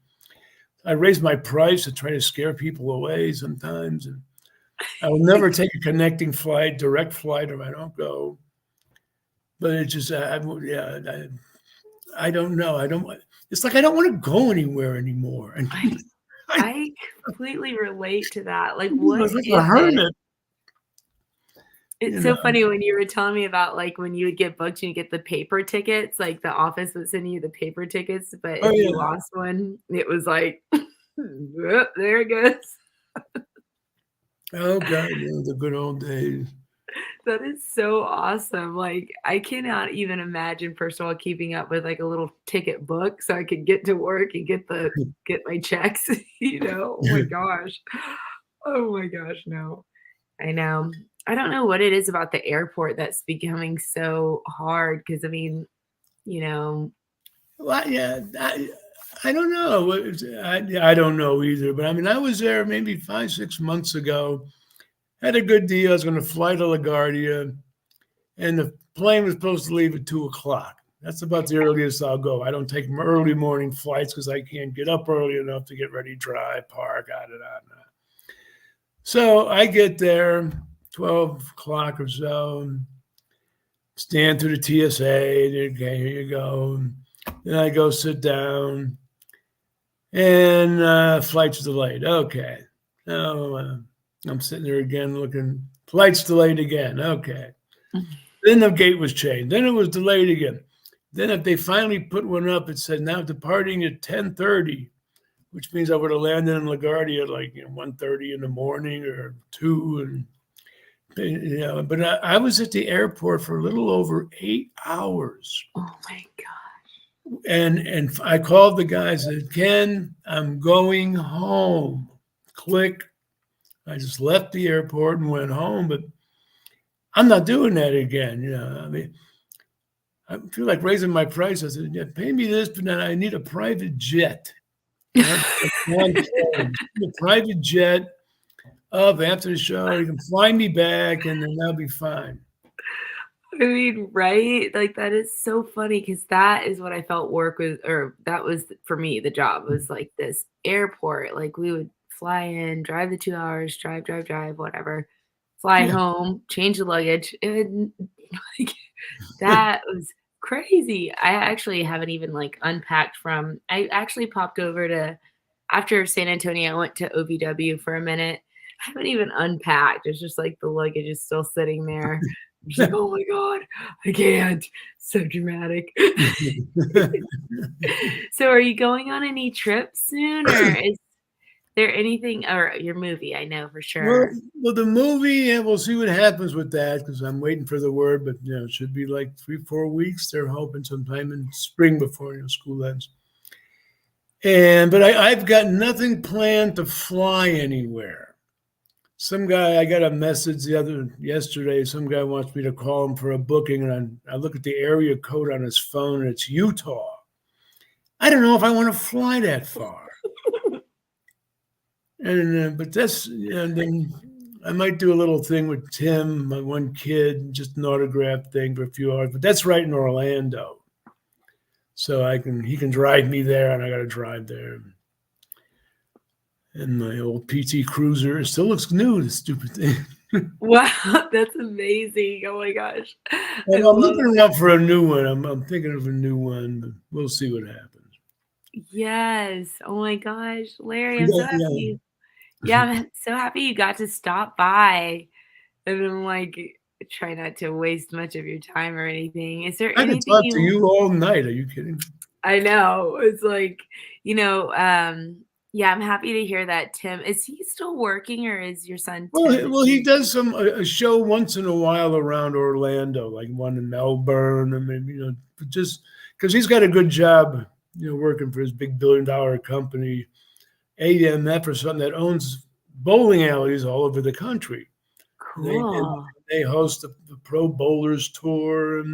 I raise my price to try to scare people away sometimes. And I will never take a connecting flight, direct flight, if I don't go. But it's just, yeah, I don't know. I don't. It's like I don't want to go anywhere anymore, and I I I completely relate to that. Like, feel what like a is it? hermit, It's you so know. funny when you were telling me about, like, when you would get booked and you get the paper tickets, like, the office would send you the paper tickets, but Oh if you yeah. lost one, it was like, "Oop, there it goes." Oh God, the good old days. That is so awesome. Like, I cannot even imagine, first of all, keeping up with, like, a little ticket book so I could get to work and get my checks, you know? Oh my gosh. Oh my gosh, no. I know. I don't know what it is about the airport that's becoming so hard. Because I mean, you know. Well, yeah, I don't know. I don't know either. But I mean, I was there maybe 5, 6 months ago. Had a good deal. I was going to fly to LaGuardia, and the plane was supposed to leave at 2 o'clock. That's about the earliest I'll go. I don't take early morning flights because I can't get up early enough to get ready, drive, park, So I get there 12 o'clock or so, stand through the TSA. Okay, here you go. Then I go sit down, and flight's delayed. Okay. Now I'm sitting there again looking, flight's delayed again. Okay. Then the gate was changed. Then it was delayed again. Then if they finally put one up, it said now departing at 10:30, which means I would have landed in LaGuardia at like 1:30 in the morning or 2. But I was at the airport for a little over 8 hours. Oh my god. And I called the guy and said, Ken, I'm going home. Click. I just left the airport and went home, but I'm not doing that again. I mean, I feel like raising my price. I said, yeah, pay me this, but then I need a private jet. A private jet up after the show. You can fly me back, and then I'll be fine. I mean, right? Like, that is so funny because that is what I felt work was, or that was for me, the job was like this airport. Like, we would fly in, drive the 2 hours, drive, whatever, fly Yeah. home, change the luggage. And like, that was crazy. I actually haven't even like unpacked from, I actually popped over to, after San Antonio, I went to OVW for a minute. I haven't even unpacked. It's just like the luggage is still sitting there. I'm just like, oh my God, I can't. So dramatic. So are you going on any trips soon, or is there anything, or your movie? I know for Well, sure. well, the movie, yeah, we'll see what happens with that because I'm waiting for the word, but it should be like 3, 4 weeks. They're hoping sometime in spring before school ends. But I've got nothing planned to fly anywhere. Some guy, I got a message yesterday. Some guy wants me to call him for a booking, and I look at the area code on his phone, and it's Utah. I don't know if I want to fly that far. But that's then I might do a little thing with Tim, my one kid, just an autograph thing for a few hours. But that's right in Orlando, so he can drive me there, and I got to drive there. And my old PT Cruiser still looks new. The stupid thing. Wow, that's amazing. Oh my gosh. I I'm love. looking around for a new one. I'm thinking of a new one, but we'll see what happens. Yes. Oh my gosh, Larry, I'm so Yeah, happy yeah. you, yeah, I'm so happy you got to stop by. And I'm like, try not to waste much of your time or anything. Is there I could anything talk to you, you all night. Are you kidding? I know, it's like, you know, yeah, I'm happy to hear that. Tim, is he still working, or is your son Tim, is He he does a show once in a while around Orlando, like one in Melbourne, and maybe just because he's got a good job, working for his big $1 billion company, AMF or something that owns bowling alleys all over the country. And cool? they host the Pro Bowlers Tour,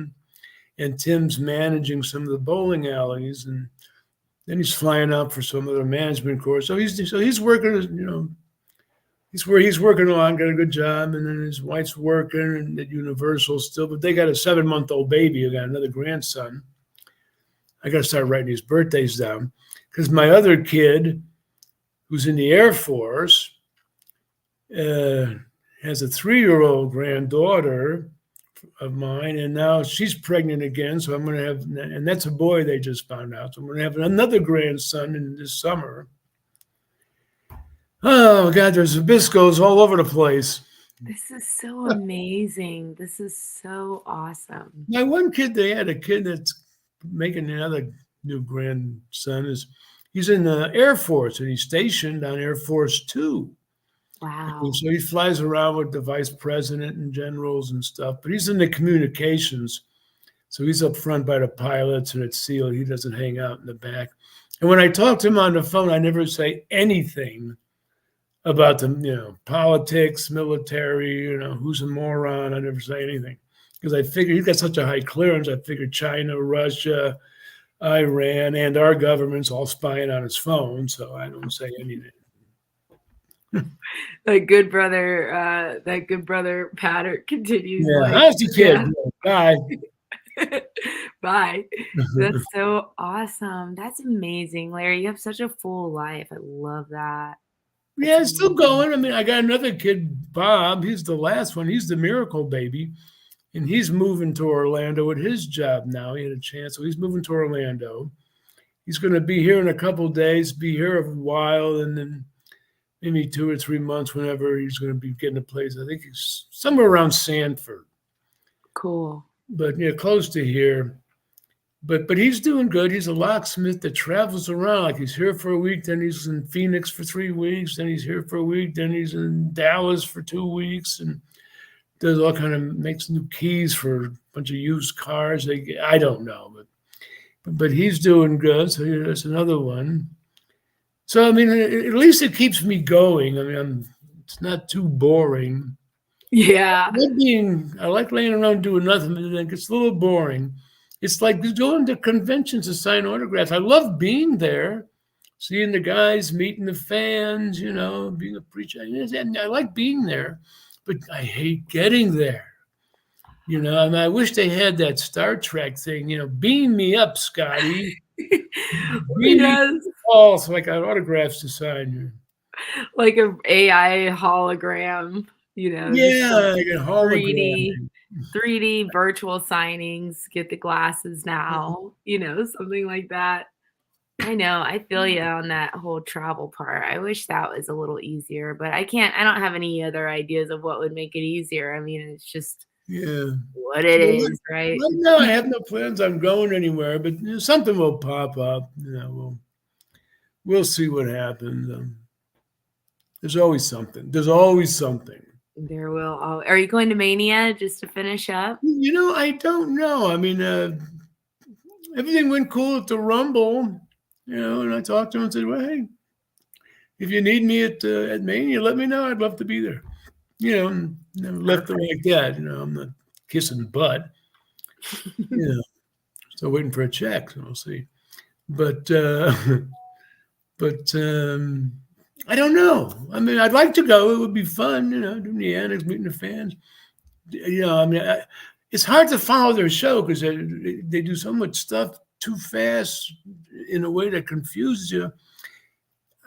and Tim's managing some of the bowling alleys, and then he's flying out for some other management course. So he's working, he's working on, got a good job, and then his wife's working at Universal still, but they got a 7-month-old baby who got another grandson. I got to start writing his birthdays down because my other kid, who's in the Air Force, has a 3-year-old granddaughter of mine, and now she's pregnant again. So I'm going to have, and that's a boy they just found out. So I'm going to have another grandson in this summer. Oh God, there's Hibiscos all over the place. This is so amazing. This is so awesome. My one kid, they had a kid that's making another new grandson. He's in the Air Force, and he's stationed on Air Force 2. And Wow. so he flies around with the vice president and generals and stuff, but he's in the communications. So he's up front by the pilots and at SEAL. He doesn't hang out in the back. And when I talk to him on the phone, I never say anything about the, politics, military, who's a moron. I never say anything because I figure he's got such a high clearance. I figured China, Russia, Iran, and our government's all spying on his phone. So I don't say anything. That good brother pattern continues. Yeah. Like, How's the kid? yeah. Bye. Bye. That's so awesome. That's amazing, Larry. You have such a full life. I love that. That's Yeah, it's still amazing. going. I mean, I got another kid, Bob. He's the last one. He's the miracle baby. And he's moving to Orlando with his job now. He had a chance. So he's moving to Orlando. He's going to be here in a couple of days, be here a while, and then maybe 2 or 3 months, whenever he's going to be getting a place. I think he's somewhere around Sanford. Cool. But close to here. But he's doing good. He's a locksmith that travels around. Like he's here for a week, then he's in Phoenix for 3 weeks, then he's here for a week, then he's in Dallas for 2 weeks, and does all kind of makes new keys for a bunch of used cars. I don't know, but he's doing good. So that's another one. So I mean, at least it keeps me going. I mean, it's not too boring. Yeah. I like laying around doing nothing, but then it gets a little boring. It's like going to conventions to sign autographs. I love being there, seeing the guys, meeting the fans, being a preacher. And I like being there, but I hate getting there. I mean, I wish they had that Star Trek thing, beam me up, Scotty. Beam me Yes. up so I got autographs to sign. Like a AI hologram, Yeah, like a hologram. 3D virtual signings, get the glasses now, something like that. I know, I feel you on that whole travel part. I wish that was a little easier, but I don't have any other ideas of what would make it easier. I mean, it's just Yeah. what it So is, right? right now, I have no plans on going anywhere, but something will pop up. We'll see what happens. There's always something. There's always something. There will. Are you going to Mania just to finish up? I don't know. I mean, everything went cool at the Rumble, and I talked to him and said, well, hey, if you need me at Mania, let me know. I'd love to be there. And left it like that. I'm not kissing butt. Still waiting for a check, so we'll see. But I don't know. I mean, I'd like to go. It would be fun, doing the annex, meeting the fans. I mean, it's hard to follow their show because they do so much stuff too fast in a way that confuses you.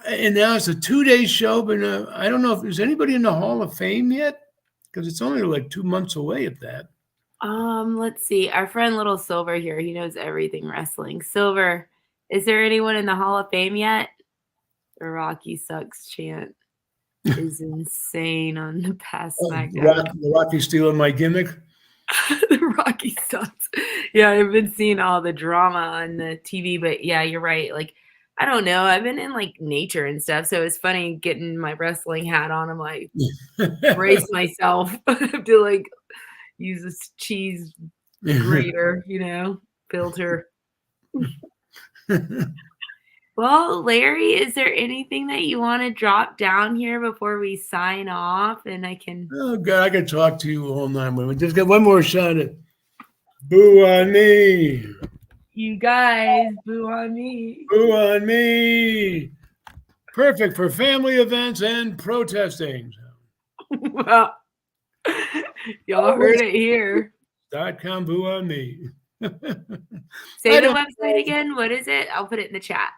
And now it's a 2-day show, but I don't know if there's anybody in the Hall of Fame yet because it's only like 2 months away at that. Let's see. Our friend Little Silver here, he knows everything wrestling. Silver, is there anyone in the Hall of Fame yet? The Rocky sucks chant is insane on the past SmackDown. The Rocky stealing my gimmick. The Rocky sucks. Yeah, I've been seeing all the drama on the TV, but yeah, you're right. Like, I don't know. I've been in like nature and stuff, so it's funny getting my wrestling hat on. I'm like, brace myself. I have to like use this cheese grater, filter. Well, Larry, is there anything that you want to drop down here before we sign off? And I can. Oh God, I could talk to you all night. We just got one more shot at boo on me. You guys, boo on me. Boo on me. Perfect for family events and protesting. Well, y'all heard it here. .com, boo on me. Say the website again. What is it? I'll put it in the chat.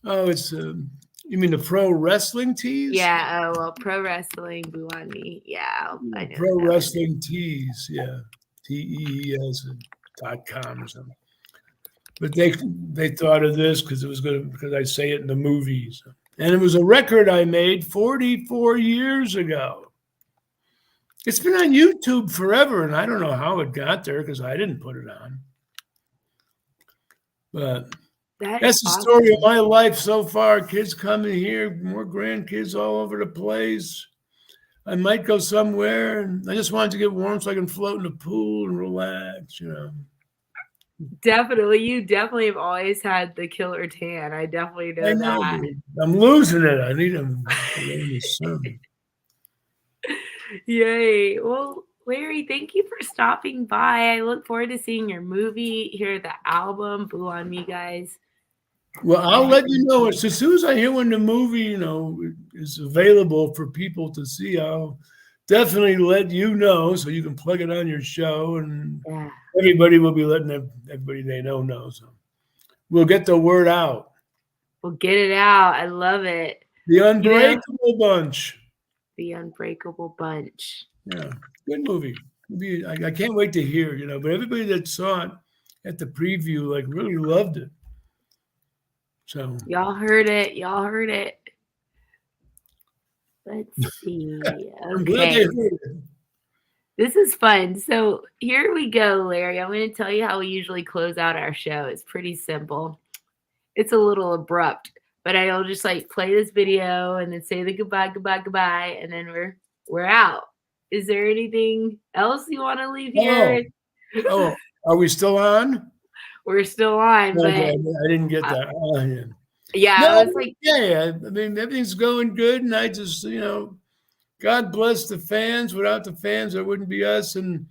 Oh, it's you mean the pro wrestling tees? Yeah. Oh well, pro wrestling, boo on me. Yeah, I know. Pro wrestling tees. Yeah, TEES.com or something. But they thought of this because it was good because I say it in the movies, and it was a record I made 44 years ago. It's been on YouTube forever, and I don't know how it got there because I didn't put it on. But that's the story of my life so far. Kids coming here, more grandkids all over the place. I might go somewhere, and I just wanted to get warm so I can float in the pool and relax, you know. Definitely, you definitely have always had the killer tan. I definitely I know know, that. but I'm losing it. I need them to go in the sun. Yay. Well, Larry, thank you for stopping by. I look forward to seeing your movie, hear the album. Boo on me, guys. Well, I'll let you And know as soon as I hear when the movie, is available for people to see. I'll definitely let you know so you can plug it on your show, and yeah, everybody will be letting everybody they know. So we'll get the word out. we'll get it out. I love it. The You know, Unbreakable Bunch. the Unbreakable Bunch. Yeah, good movie. I can't wait to hear. But everybody that saw it at the preview like really loved it. So Y'all heard it. Y'all heard it. Let's see. I'm glad they Okay. heard it. This is fun. So here we go, Larry. I'm going to tell you how we usually close out our show. It's pretty simple. It's a little abrupt, but I'll just like play this video and then say the goodbye, goodbye, goodbye, and then we're out. Is there anything else you want to leave Oh, here? oh, are we still on? We're still on, Okay, but I didn't get uh, that. Oh, yeah. yeah, I No, was like, yeah. I mean, everything's going good, and I just, God bless the fans. Without the fans, there wouldn't be us. And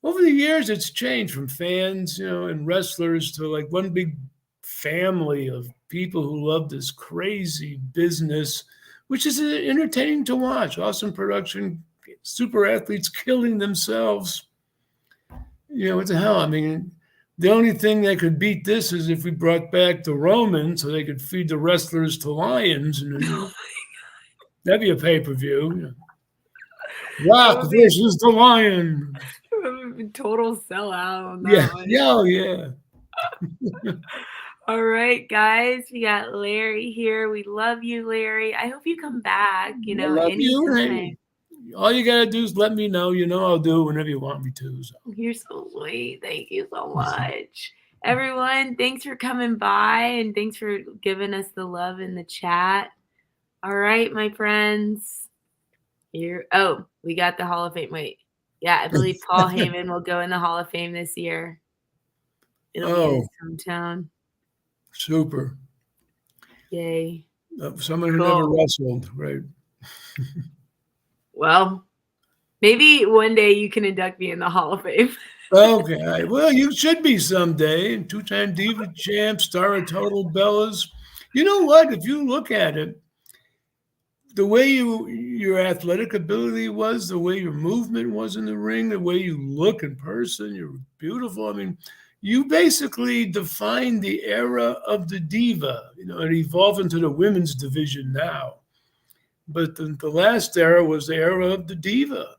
over the years, it's changed from fans, and wrestlers to like one big family of people who love this crazy business, which is entertaining to watch. Awesome production, super athletes killing themselves. What the hell? I mean, the only thing that could beat this is if we brought back the Romans so they could feed the wrestlers to lions, and then that'd be a pay-per-view. that Rock would be versus the lion. a total sellout on Yeah, that one. yeah, oh, yeah. All right, guys, we got Larry here. We love you, Larry. I hope you come back, I love you. Hey, anytime. all you gotta do is let me know. I'll do it whenever you want me to. So. You're so sweet. Thank you so much. Everyone, thanks for coming by and thanks for giving us the love in the chat. All right, my friends. Here. Oh, we got the Hall of Fame. Wait. Yeah, I believe Paul Heyman will go in the Hall of Fame this year. It'll be in Oh, his hometown. super. Yay. Someone who never Cool. wrestled, right? Well, maybe one day you can induct me in the Hall of Fame. Okay. Well, you should be someday. Two-time Diva champ, star of Total Bellas. You know what? If you look at it, the way your athletic ability was, the way your movement was in the ring, the way you look in person, you're beautiful. I mean, you basically defined the era of the diva. It evolved into the women's division now. But the last era was the era of the diva.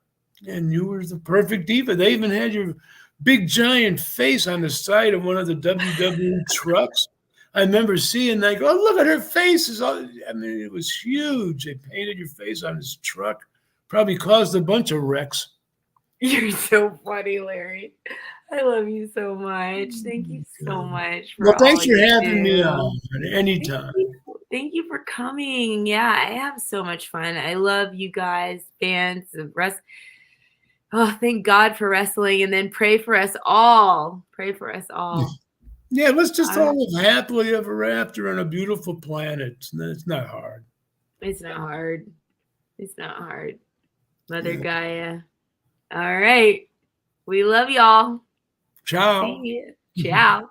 And you were the perfect diva. They even had your big giant face on the side of one of the WWE trucks. I remember seeing like, oh, look at her face. I mean, it was huge. They painted your face on his truck. Probably caused a bunch of wrecks. You're so funny, Larry. I love you so much. Thank you so much Well, for all thanks for you having me do. on Thank anytime. you. Thank you for coming. Yeah, I have so much fun. I love you guys, fans of wrestling. Oh, thank God for wrestling. And then pray for us all. Pray for us all. Yeah, let's just Uh, all live happily ever after on a beautiful planet. It's not hard. it's not hard. It's not hard. Mother Yeah. Gaia. All right. We love y'all. Ciao. See you. Ciao.